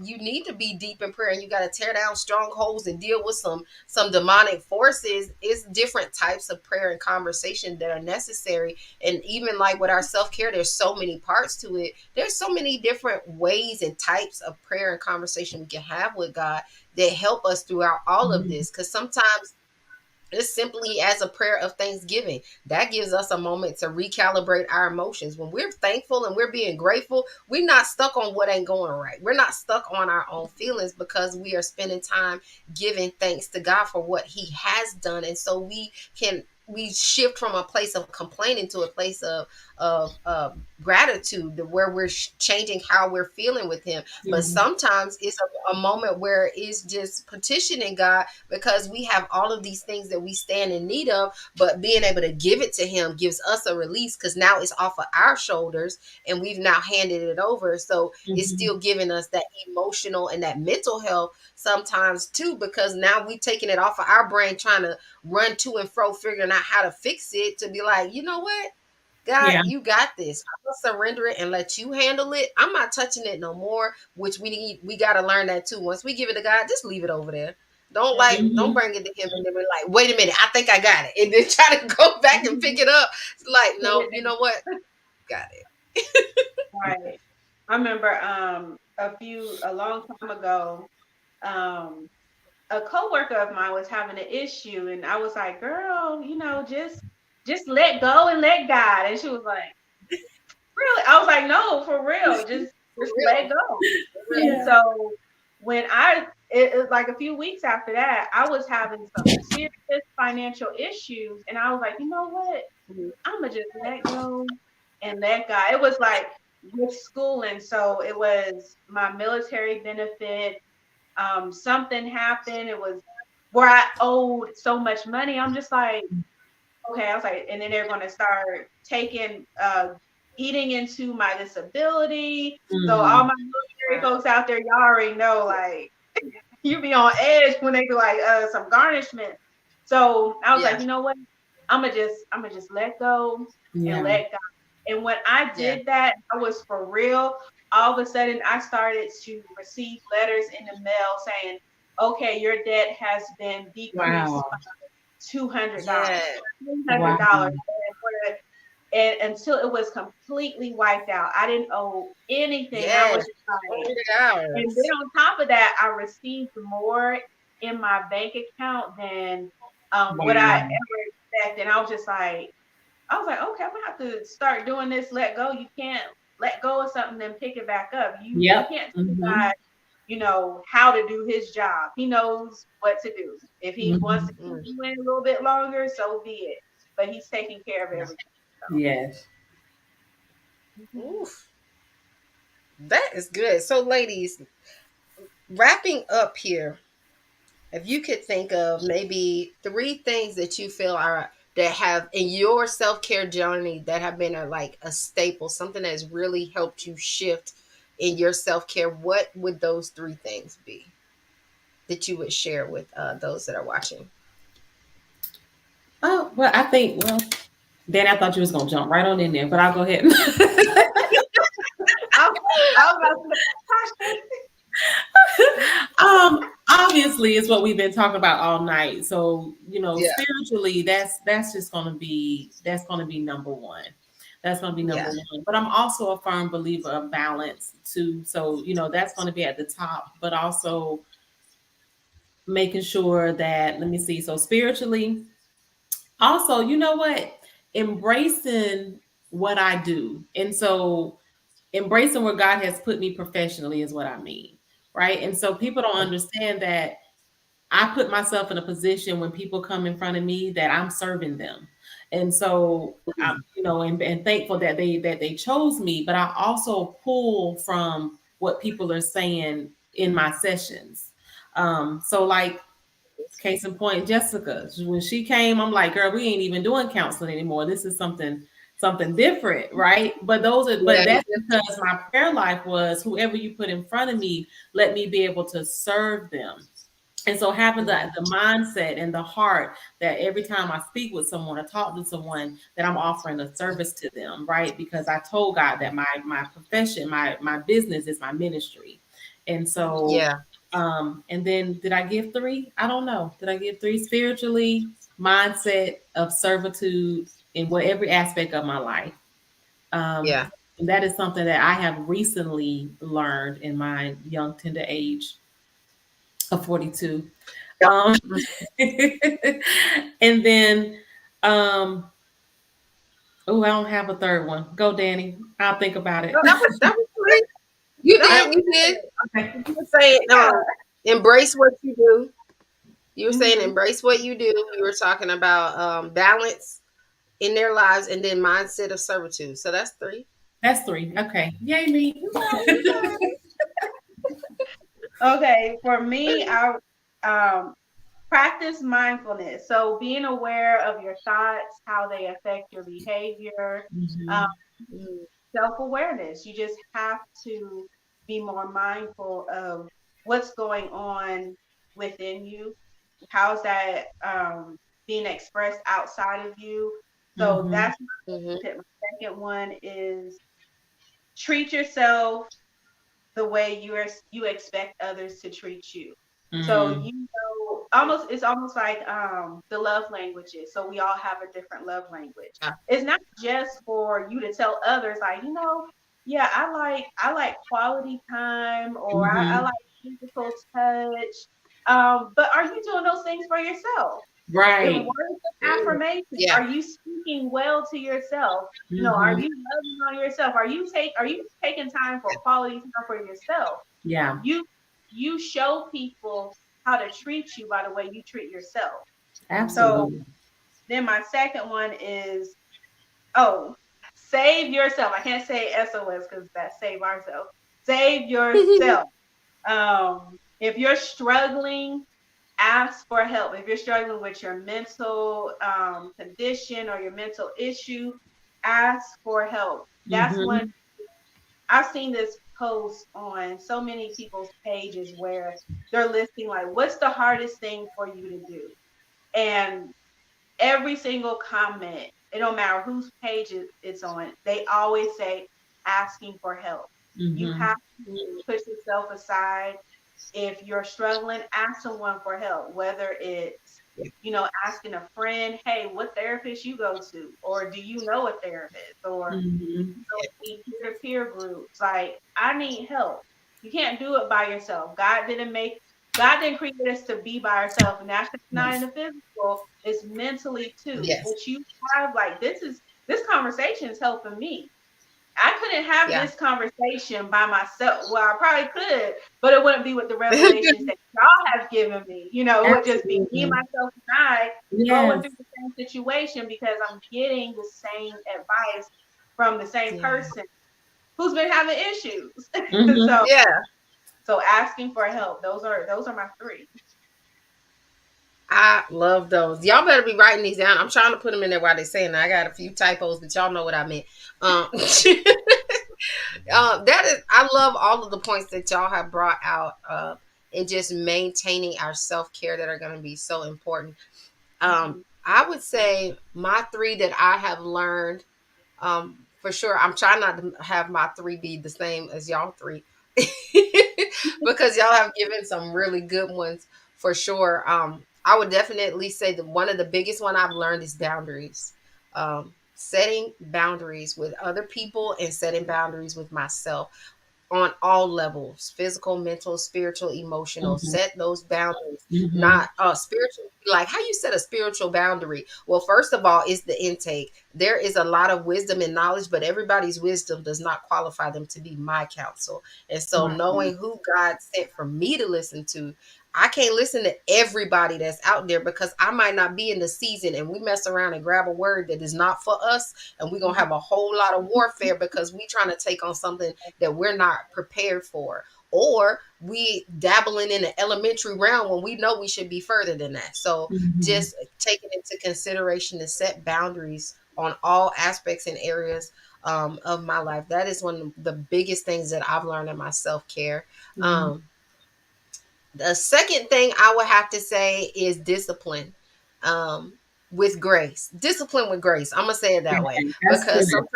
Speaker 1: you need to be deep in prayer and you got to tear down strongholds and deal with some demonic forces, it's different types of prayer and conversation that are necessary. And even like with our self-care, there's so many parts to it. There's so many different ways and types of prayer and conversation we can have with God that help us throughout all of
Speaker 3: Mhm.
Speaker 1: this, because sometimes it's simply as a prayer of thanksgiving. That gives us a moment to recalibrate our emotions. When we're thankful and we're being grateful, we're not stuck on what ain't going right. We're not stuck on our own feelings because we are spending time giving thanks to God for what He has done. And so we shift from a place of complaining to a place of gratitude, to where we're changing how we're feeling with Him. But
Speaker 3: Mhm.
Speaker 1: sometimes it's a moment where it's just petitioning God because we have all of these things that we stand in need of, but being able to give it to him gives us a release because now it's off of our shoulders and we've now handed it over. So it's
Speaker 3: Mhm.
Speaker 1: still giving us that emotional and that mental health sometimes too, because now we've taken it off of our brain trying to run to and fro figuring out how to fix it, to be like, you know what, God,
Speaker 3: Yeah.
Speaker 1: you got this. I'm gonna surrender it and let you handle it. I'm not touching it no more. Which we gotta learn that too. Once we give it to God, just leave it over there.
Speaker 2: yeah,
Speaker 1: Don't
Speaker 3: Mhm.
Speaker 1: bring it to him and then be like, wait a minute, I think I got it. And then try to go back and pick it up. It's like,
Speaker 2: put
Speaker 1: no,
Speaker 2: it
Speaker 1: you know what? Got it.
Speaker 2: right. I remember a long time ago, um a coworker of mine was having an issue, and I was like, "Girl, just let go and let God." And she was like, "Really?" I was like, "No, for real,
Speaker 1: For
Speaker 2: just let
Speaker 1: real.
Speaker 2: go."
Speaker 1: For real.
Speaker 2: And
Speaker 3: Yeah.
Speaker 2: so when it was like a few weeks after that, I was having some serious financial issues, and I was like, "You know what?
Speaker 1: Mhm.
Speaker 2: I'm gonna just let go and let God." It was like with schooling, so it was my military benefit. Something happened. It was where I owed so much money. I'm just like, okay. I was like, and then they're going to start taking, eating into my disability. So all
Speaker 3: Mm.
Speaker 2: my military folks out there, y'all already know, like, you be on edge when they do like some garnishment. So I was like,
Speaker 1: Yeah.
Speaker 2: you know what? I'm gonna just let go and
Speaker 3: Yeah.
Speaker 2: let God. And when I
Speaker 1: Yeah.
Speaker 2: did that, I was for real. All of a sudden, I started to receive letters in the mail saying, "Okay, your debt has been decreased
Speaker 3: Wow.
Speaker 2: by $200,
Speaker 1: Yeah.
Speaker 3: Wow.
Speaker 2: $300." And until it was completely wiped out, I didn't owe anything. I was
Speaker 1: Yes.
Speaker 2: just like, and then
Speaker 1: 400 hours.
Speaker 2: on top of that, I received more in my bank account than what I
Speaker 3: Wow.
Speaker 2: ever expected. And I was like, okay, I'm gonna have to start doing this. Let go. You can't let go of something and pick it back up. You
Speaker 3: Yep.
Speaker 2: can't
Speaker 3: Mhm.
Speaker 2: decide, how to do his job. He knows what to do. If he wants to
Speaker 3: Mhm.
Speaker 2: keep
Speaker 1: Mm.
Speaker 2: you in a little bit longer, so be it. But he's taking care of everything.
Speaker 3: Yes.
Speaker 2: So.
Speaker 1: Oof. That is good. So, ladies, wrapping up here, if you could think of maybe three things that you feel are that have in your self-care journey that have been like a staple, something that has really helped you shift in your self-care, what would those three things be that you would share with those that are watching?
Speaker 3: Oh, well, I think, well, Dan, I thought you was gonna jump right on in there, but I'll go ahead.
Speaker 2: I, I was about to say,
Speaker 3: Obviously, honestly, it's what we've been talking about all night. So,
Speaker 1: Yeah.
Speaker 3: spiritually, that's just gonna be number one. That's gonna be number
Speaker 1: Yeah.
Speaker 3: one. But I'm also a firm believer of balance too. So, that's gonna be at the top, but also making sure that, let me see. So spiritually, also, you know what? Embracing what I do. And so embracing where God has put me professionally is what I mean. Right. And so people don't understand that I put myself in a position when people come in front of me that I'm serving them. And so I'm, and thankful that they chose me, but I also pull from what people are saying in my sessions. So like case in point, Jessica, when she came, I'm like, girl, we ain't even doing counseling anymore. This is something different, right? But
Speaker 1: Yeah.
Speaker 3: that's because my prayer life was whoever you put in front of me, let me be able to serve them. And so having the mindset and the heart that every time I speak with someone or talk to someone, that I'm offering a service to them, right? Because I told God that my profession, my business is my ministry. And so
Speaker 1: Yeah.
Speaker 3: and then did I give three? I don't know. Did I give three? Spiritually, mindset of servitude in every aspect of my life. Um,
Speaker 1: Yeah.
Speaker 3: and that is something that I have recently learned in my young tender age of 42. Um, and then, oh, I don't have a third one. Go, Danny. I'll think about
Speaker 1: No,
Speaker 3: it.
Speaker 1: that was great. You
Speaker 2: That
Speaker 1: did.
Speaker 2: was
Speaker 1: You did.
Speaker 3: Okay.
Speaker 1: You were saying, embrace what you do. You were
Speaker 2: good.
Speaker 1: saying embrace what you do. You were talking about balance in their lives, and then mindset of servitude. So that's three.
Speaker 3: That's three. Okay. Yay, me.
Speaker 2: You got it. You got it. Okay, for me, I um practice mindfulness. So being aware of your thoughts, how they affect your behavior, um,
Speaker 3: Mhm.
Speaker 1: Mm.
Speaker 2: self-awareness. You just have to be more mindful of what's going on within you. How's that being expressed outside of you? So
Speaker 3: Mhm.
Speaker 2: that's my
Speaker 1: Mhm.
Speaker 2: tip. My second one is treat yourself the way you expect others to treat you. So
Speaker 3: Mm.
Speaker 2: it's almost like the love languages. So we all have a different love language.
Speaker 1: Yeah.
Speaker 2: It's not just for you to tell others like, yeah, I like quality time or I
Speaker 3: Mhm.
Speaker 2: like physical touch. But are you doing those things for yourself? In words
Speaker 3: Right.
Speaker 2: of
Speaker 1: Mm.
Speaker 2: affirmation,
Speaker 1: Yeah.
Speaker 2: are you speaking well to yourself? Are
Speaker 3: Mhm.
Speaker 2: you loving on yourself? Are you taking time for quality time for yourself?
Speaker 3: Yeah.
Speaker 2: You you show people how to treat you by the way you treat yourself. So
Speaker 3: Absolutely.
Speaker 2: then my second one is, oh, save yourself. I can't say SOS because that's save ourselves. Save yourself. If you're struggling, ask for help. If you're struggling with your mental condition or your mental issue, ask for help. That's one.
Speaker 3: Mhm.
Speaker 2: I've seen this post on so many people's pages where they're listing like, what's the hardest thing for you to do? And every single comment, it don't matter whose page it's on, they always say asking for help. You
Speaker 3: Mhm.
Speaker 2: have to push yourself aside. If you're struggling, ask someone for help, whether it's, asking a friend, hey, what therapist you go to? Or do you know a therapist? Or
Speaker 3: Mhm.
Speaker 2: in peer-to-peer groups. Like, I need help. You can't do it by yourself. God didn't create us to be by ourselves, and that's just not in
Speaker 3: Yes.
Speaker 2: the physical, it's mentally too.
Speaker 1: Yes.
Speaker 2: But you have like this conversation is helping me. I couldn't have
Speaker 1: Yeah.
Speaker 2: this conversation by myself. Well, I probably could, but it wouldn't be with the revelations that y'all have given me. It would just be me,
Speaker 3: Absolutely.
Speaker 2: myself, and I going
Speaker 3: Yes.
Speaker 2: through the same situation because I'm getting the same advice from the same
Speaker 1: Yeah.
Speaker 2: person who's been having issues.
Speaker 3: Mhm.
Speaker 2: so
Speaker 1: Yeah.
Speaker 2: so asking for help. Those are my three.
Speaker 1: I love those. Y'all better be writing these down. I'm trying to put them in there while they're saying. I got a few typos, but y'all know what I meant. That is, I love all of the points that y'all have brought out, and just maintaining our self care that are going to be so important.
Speaker 2: Mhm.
Speaker 1: I would say my three that I have learned, for sure. I'm trying not to have my three be the same as y'all three, because y'all have given some really good ones. for sure. I would definitely say that one of the biggest one I've learned is boundaries. Setting boundaries with other people and setting boundaries with myself on all levels: physical, mental, spiritual, emotional.
Speaker 3: Mm-hmm.
Speaker 1: Set those boundaries.
Speaker 3: Mm-hmm.
Speaker 1: Not spiritual, like how you set a spiritual boundary. Well, first of all, is the intake. There is a lot of wisdom and knowledge, but everybody's wisdom does not qualify them to be my counsel. And so
Speaker 3: Right.
Speaker 1: knowing who God sent for me to listen to, I can't listen to everybody that's out there, because I might not be in the season, and we mess around and grab a word that is not for us, and we're gonna have a whole lot of warfare because we trying to take on something that we're not prepared for, or we dabbling in the elementary realm when we know we should be further than that. So
Speaker 3: Mm-hmm.
Speaker 1: just taking into consideration to set boundaries on all aspects and areas of my life, that is one of the biggest things that I've learned in my self-care.
Speaker 3: Mm-hmm.
Speaker 1: um, the second thing I would have to say is discipline, um, with grace. Discipline with grace. I'm gonna say it that way,
Speaker 3: Okay, that's good.
Speaker 1: because sometimes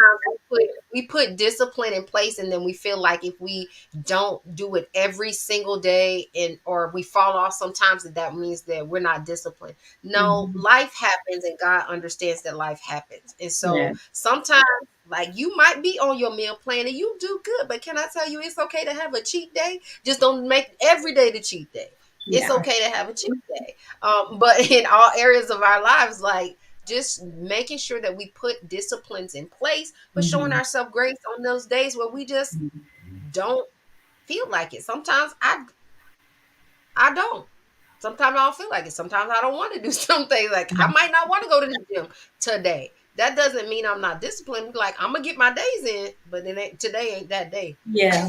Speaker 1: we put discipline in place, and then we feel like if we don't do it every single day, and or we fall off sometimes, that means that we're not disciplined. No,
Speaker 3: Mm-hmm.
Speaker 1: life happens, and God understands that life happens, and
Speaker 3: Yeah.
Speaker 1: so sometimes, like, you might be on your meal plan and you do good, but can I tell you, it's okay to have a cheat day. Just don't make every day the cheat day. It's
Speaker 3: Yeah.
Speaker 1: okay to have a cheat day. But in all areas of our lives, like, just making sure that we put disciplines in place, but showing
Speaker 3: Mm-hmm.
Speaker 1: ourselves grace on those days where we just don't feel like it. Sometimes I don't. Sometimes I don't feel like it. Sometimes I don't want to do some things. Like, I might not want to go to the gym today. That doesn't mean I'm not disciplined. Like, I'm gonna get my days in, but today ain't that day.
Speaker 3: Yeah.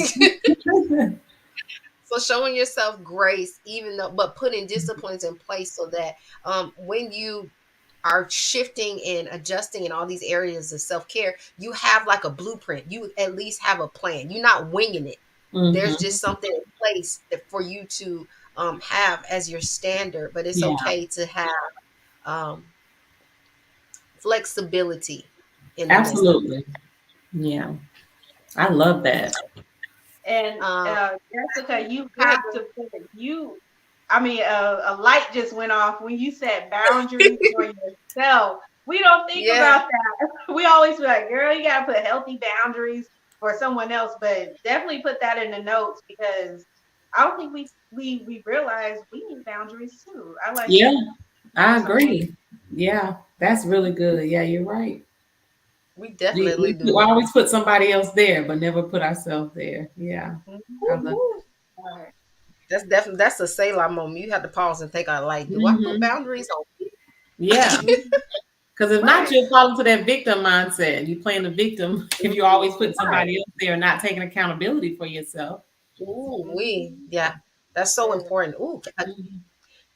Speaker 1: So showing yourself grace, even though, but putting disciplines in place so that when you are shifting and adjusting in all these areas of self-care, you have like a blueprint. You at least have a plan. You're not winging it. There's
Speaker 3: Mm-hmm.
Speaker 1: just something in place for you to have as your standard. But it's
Speaker 3: Yeah.
Speaker 1: okay to have um, flexibility in the midst of it.
Speaker 3: Absolutely. Yeah. I love that.
Speaker 2: And
Speaker 1: Um,
Speaker 2: Jessica, you
Speaker 1: good.
Speaker 2: have to put you. I mean, a light just went off when you set boundaries for yourself. We don't think
Speaker 1: Yeah,
Speaker 2: about that. We always be like, "Girl, you gotta put healthy boundaries for someone else," but definitely put that in the notes because I don't think we realize we need boundaries too. I like
Speaker 3: Yeah,
Speaker 2: that.
Speaker 3: I
Speaker 2: So,
Speaker 3: agree. Yeah, that's really good. Yeah, you're right.
Speaker 1: we
Speaker 3: We,
Speaker 1: definitely
Speaker 3: we
Speaker 1: do.
Speaker 3: always put somebody else there, but never put ourselves there. Yeah,
Speaker 2: mhm.
Speaker 3: I love it.
Speaker 2: All right.
Speaker 1: That's a Selah moment. You have to pause and think, like, do I put
Speaker 3: Hmm.
Speaker 1: boundaries on me?
Speaker 3: Yeah,
Speaker 2: Mhm.
Speaker 3: because if not,
Speaker 2: Right.
Speaker 3: you'll fall into that victim mindset. You playing the victim if you always put
Speaker 1: Right.
Speaker 3: somebody else there and not taking accountability for yourself.
Speaker 1: Ooh,
Speaker 2: Mhm.
Speaker 1: yeah, that's so
Speaker 2: Yes.
Speaker 1: important. Ooh,
Speaker 3: Mhm.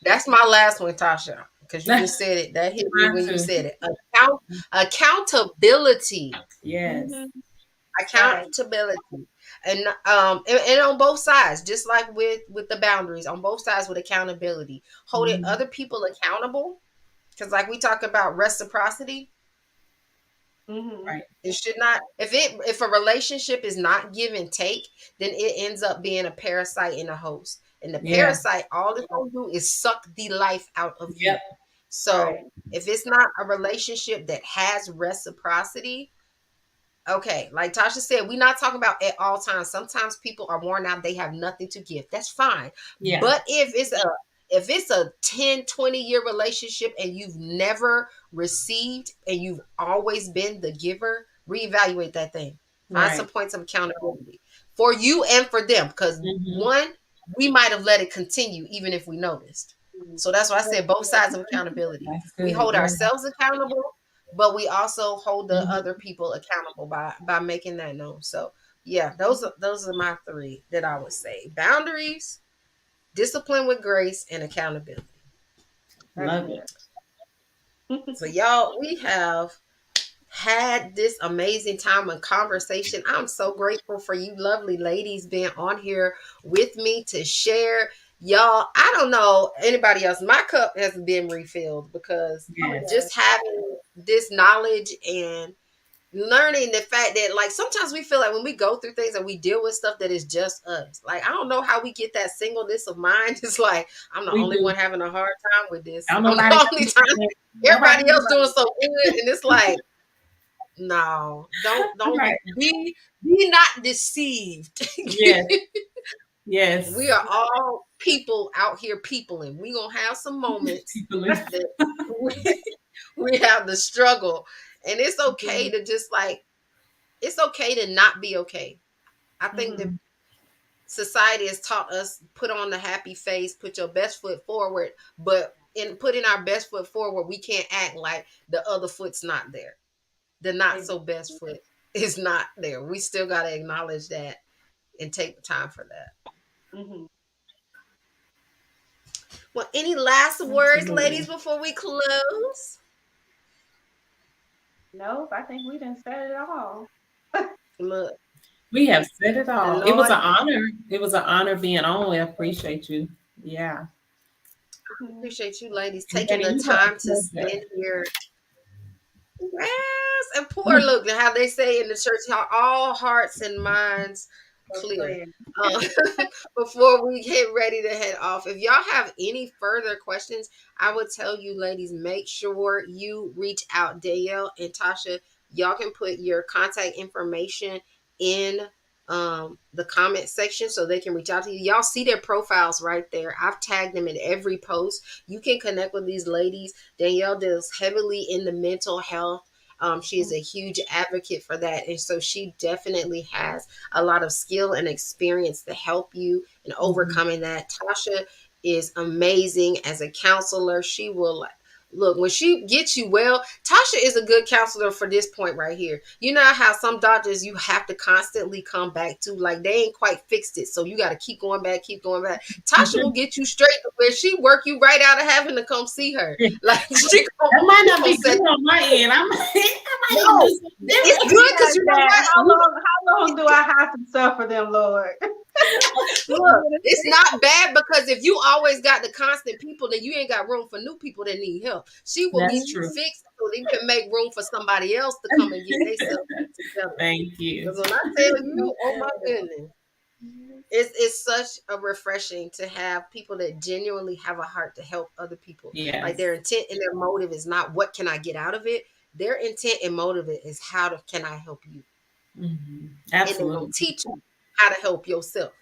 Speaker 1: that's my last one, Tasha, because you just said it. That hit me
Speaker 3: Mine
Speaker 1: when you
Speaker 3: too.
Speaker 1: said it. Accountability,
Speaker 3: Yes.
Speaker 2: Mhm. Right.
Speaker 1: accountability, and on both sides, just like with the boundaries, on both sides with accountability, holding
Speaker 3: Mhm.
Speaker 1: other people accountable. Because, like, we talk about reciprocity.
Speaker 2: Mhm.
Speaker 3: Right.
Speaker 1: It should not, if a relationship is not give and take, then it ends up being a parasite and a host. And the
Speaker 3: Yeah.
Speaker 1: parasite, all it's gonna do is suck the life out of
Speaker 3: Yep.
Speaker 1: you. So
Speaker 2: Right.
Speaker 1: if it's not a relationship that has reciprocity, okay, like Tasha said, we're not talking about at all times. Sometimes people are worn out, they have nothing to give. That's fine.
Speaker 3: Yeah.
Speaker 1: But if it's a 10-20 year relationship and you've never received and you've always been the giver, reevaluate that thing. Find some
Speaker 3: Right.
Speaker 1: points of accountability for you and for them. Because
Speaker 3: Hmm.
Speaker 1: one, we might have let it continue even if we noticed.
Speaker 2: Mhm.
Speaker 1: So that's why I said both sides of accountability.
Speaker 3: That's
Speaker 1: We
Speaker 3: good.
Speaker 1: hold
Speaker 3: Yeah.
Speaker 1: ourselves accountable, but we also hold the other
Speaker 3: Hmm.
Speaker 1: people accountable by making that known. So yeah, those are my three that I would say: boundaries, discipline with grace, and accountability.
Speaker 2: That's
Speaker 3: Love it.
Speaker 2: good.
Speaker 1: So y'all, we have had this amazing time of conversation. I'm so grateful for you lovely ladies being on here with me to share. Y'all, I don't know anybody else. My cup has been refilled because
Speaker 2: Oh
Speaker 3: Yes.
Speaker 2: yes.
Speaker 1: just having this knowledge and learning the fact that like sometimes we feel like when we go through things and we deal with stuff that is just us. Like I don't know how we get that singleness of mind. It's like I'm the
Speaker 3: We
Speaker 1: only
Speaker 3: do.
Speaker 1: one having a hard time with this.
Speaker 3: Don't
Speaker 1: I'm
Speaker 3: nobody
Speaker 1: the
Speaker 3: else
Speaker 1: only
Speaker 3: do
Speaker 1: time
Speaker 3: it. Nobody
Speaker 1: everybody else
Speaker 3: else.
Speaker 1: doing so good, and it's like no, don't
Speaker 3: Right.
Speaker 1: be not deceived.
Speaker 3: Yes.
Speaker 1: We
Speaker 3: Yes.
Speaker 1: are all people out here peopling. We gonna have some moments
Speaker 3: People is
Speaker 1: that we, we have the struggle, and it's okay
Speaker 2: Mhm.
Speaker 1: to just like it's okay to not be okay. I think that
Speaker 2: Mhm.
Speaker 1: society has taught us put on the happy face, put your best foot forward, but in putting our best foot forward, we can't act like the other foot's not there. The not so best
Speaker 2: Exactly.
Speaker 1: foot is not there. We still got to acknowledge that and take the time for that.
Speaker 2: Mhm.
Speaker 1: Well, any last words, ladies,
Speaker 3: absolutely.
Speaker 1: before we close?
Speaker 2: Nope, I think we didn't said it all.
Speaker 1: Look,
Speaker 3: We have said it
Speaker 1: the
Speaker 3: all. It was
Speaker 1: Lord,
Speaker 3: an honor. It was an honor being on. We appreciate you. Yeah.
Speaker 2: Mhm.
Speaker 1: appreciate you ladies
Speaker 3: And
Speaker 1: taking
Speaker 3: Danny,
Speaker 1: the
Speaker 3: you have
Speaker 1: time to
Speaker 3: a
Speaker 1: spend
Speaker 3: pleasure.
Speaker 1: here. Yes, and poor look how they say in the church, how all hearts and minds
Speaker 2: So
Speaker 1: clear.
Speaker 2: clear.
Speaker 1: Um, before we get ready to head off, if y'all have any further questions, I would tell you, ladies, make sure you reach out. Danielle and Tasha, y'all can put your contact information in the comment section so they can reach out to you. Y'all see their profiles right there. I've tagged them in every post. You can connect with these ladies. Danielle deals heavily in the mental health. She is
Speaker 2: Mhm.
Speaker 1: a huge advocate for that. And so she definitely has a lot of skill and experience to help you in
Speaker 3: Mhm.
Speaker 1: overcoming that. Tasha is amazing as a counselor. She will look when she gets you well. Tasha is a good counselor for this point right here. You know how some doctors you have to constantly come back to, like they ain't quite fixed it, so you got to keep going back, keep going back. Tasha will get you straight to where she work you right out of having to come see her. Like
Speaker 3: That might
Speaker 1: she
Speaker 3: not
Speaker 1: gonna
Speaker 3: be
Speaker 1: set
Speaker 3: good on my end. I might need to do
Speaker 1: no.
Speaker 3: something
Speaker 1: It's
Speaker 3: different.
Speaker 1: good because
Speaker 2: Like
Speaker 1: you know
Speaker 2: that.
Speaker 1: what?
Speaker 2: How long do I have to suffer them, Lord?
Speaker 1: Look, it's not bad because if you always got the constant people, then you ain't got room for new people that need help. She will
Speaker 3: That's
Speaker 1: get you
Speaker 3: true.
Speaker 1: fixed so that you can make room for somebody else to come and get themselves together.
Speaker 3: Thank you.
Speaker 1: Because when I tell you, oh my goodness, it's such a refreshing to have people that genuinely have a heart to help other people. Like
Speaker 3: Yes.
Speaker 1: their intent and their motive is not what can I get out of it. Their intent and motive is can I help you, and they're gonna
Speaker 3: Absolutely.
Speaker 1: teach you how to help yourself.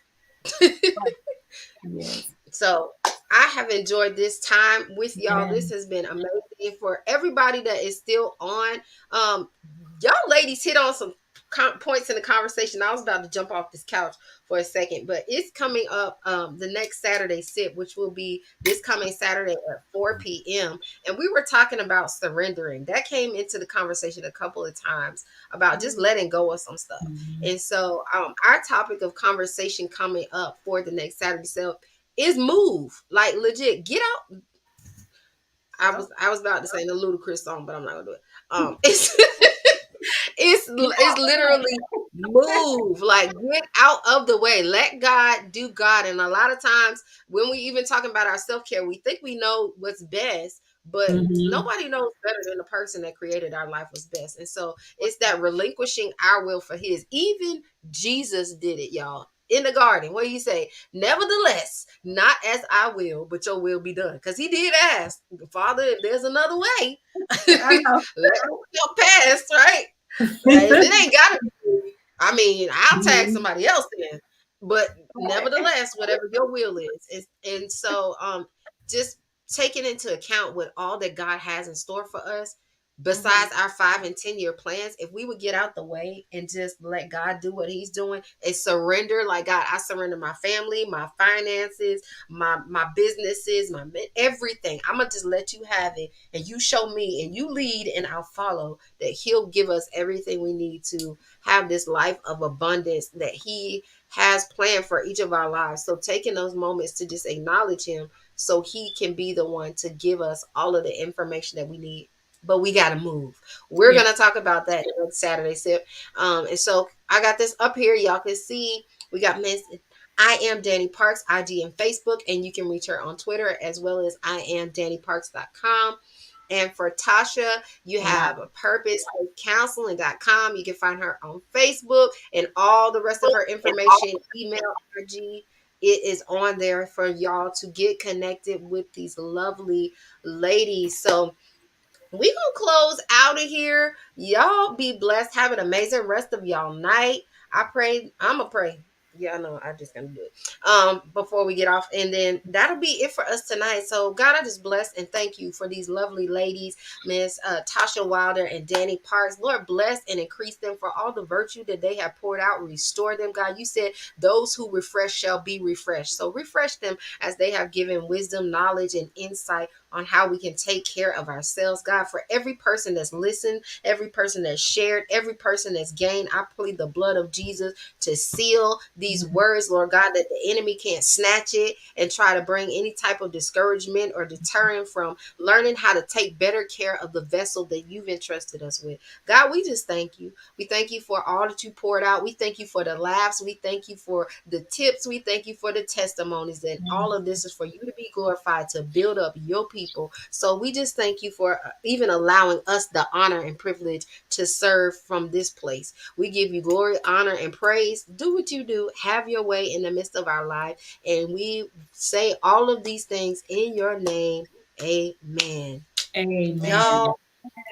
Speaker 3: Yes.
Speaker 1: So I have enjoyed this time with y'all.
Speaker 3: Yeah.
Speaker 1: This has been amazing for everybody that is still on. Y'all ladies hit on some points in the conversation. I was about to jump off this couch for a second, but it's coming up the next Saturday sip, which will be this coming Saturday at 4 p.m. And we were talking about surrendering. That came into the conversation a couple of times about just
Speaker 2: Mhm.
Speaker 1: letting go of some stuff.
Speaker 3: Mhm.
Speaker 1: And so our topic of conversation coming up for the next Saturday sip is move. Like legit, get out.
Speaker 2: Oh,
Speaker 1: I was about to say the ludicrous song, but I'm not gonna do it. It's
Speaker 2: get
Speaker 1: it's
Speaker 2: out the
Speaker 1: literally move, like get out of the way, let God do God. And a lot of times when we even talking about our self-care, we think we know what's best, but
Speaker 3: Mhm.
Speaker 1: nobody knows better than the person that created our life was best. And so it's
Speaker 2: way.
Speaker 1: that relinquishing our will for his. Even Jesus did it, y'all, in the garden. What do you say? Nevertheless, not as I will, but your will be done, because he did ask, Father, if there's another way,
Speaker 2: I know.
Speaker 1: let me go past, right? If it ain't gotta be, I mean, I'll tag
Speaker 3: Mhm.
Speaker 1: somebody else in. But
Speaker 2: Right.
Speaker 1: nevertheless, whatever your will is and so just taking into account what all that God has in store for us,
Speaker 2: Mhm.
Speaker 1: besides our 5 and 10 year plans, if we would get out the way and just let God do what he's doing and surrender, like God, I surrender my family, my finances, my businesses, everything. I'm gonna just let you have it, and you show me and you lead and I'll follow, that he'll give us everything we need to have this life of abundance that he has planned for each of our lives. So taking those moments to just acknowledge him so he can be the one to give us all of the information that we need. But we got to move. We're
Speaker 3: Yeah.
Speaker 1: going to talk about that on Saturday sip. And so I got this up here. Y'all can see we got Miss I am Dani Parks, IG and Facebook, and you can reach her on Twitter as well as I am DaniParks.com. And for Tasha, you
Speaker 3: Wow.
Speaker 1: have a purposecounseling.com. You can find her on Facebook, and all the rest of her information, email, IG, it is on there for y'all to get connected with these lovely ladies. So we gonna close out of here. Y'all be blessed. Have an amazing rest of y'all night. I pray. I'ma pray. Yeah, I know. I just gonna do it. Before we get off, and then that'll be it for us tonight. So God, I just bless and thank you for these lovely ladies, Miss Tasha Wilder and Dani Parks. Lord, bless and increase them for all the virtue that they have poured out. Restore them, God. You said those who refresh shall be refreshed. So refresh them as they have given wisdom, knowledge, and insight on how we can take care of ourselves. God, for every person that's listened, every person that's shared, every person that's gained, I plead the blood of Jesus to seal these words, Lord God, that the enemy can't snatch it and try to bring any type of discouragement or deterrent from learning how to take better care of the vessel that you've entrusted us with. God, we just thank you. We thank you for all that you poured out. We thank you for the laughs. We thank you for the tips. We thank you for the testimonies. That all of this is for you to be glorified, to build up your people. So we just thank you for even allowing us the honor and privilege to serve from this place. We give you glory, honor, and praise. Do what you do. Have your way in the midst of our life. And we say all of these things in your name. Amen.
Speaker 3: Amen.
Speaker 1: Y'all,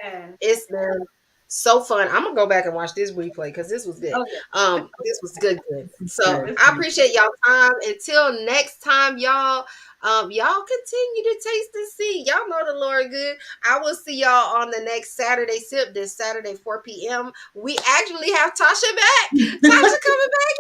Speaker 2: Yes.
Speaker 1: it's been so fun. I'm gonna go back and watch this replay because this was good.
Speaker 2: Oh yeah.
Speaker 1: This was good, good. So
Speaker 3: Good.
Speaker 2: It's
Speaker 1: I appreciate y'all time. Until next time, y'all. Y'all continue to taste and see. Y'all know the Lord good. I will see y'all on the next Saturday sip. This Saturday, 4 p.m. We actually have Tasha back. Tasha coming back.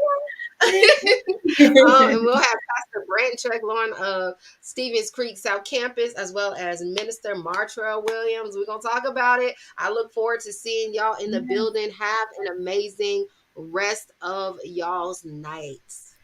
Speaker 1: And we'll have Pastor Brent Chuck Lauren of Stevens Creek South Campus, as well as Minister Martrell Williams. We're gonna talk about it. I look forward to seeing y'all in the building. Have an amazing rest of y'all's nights.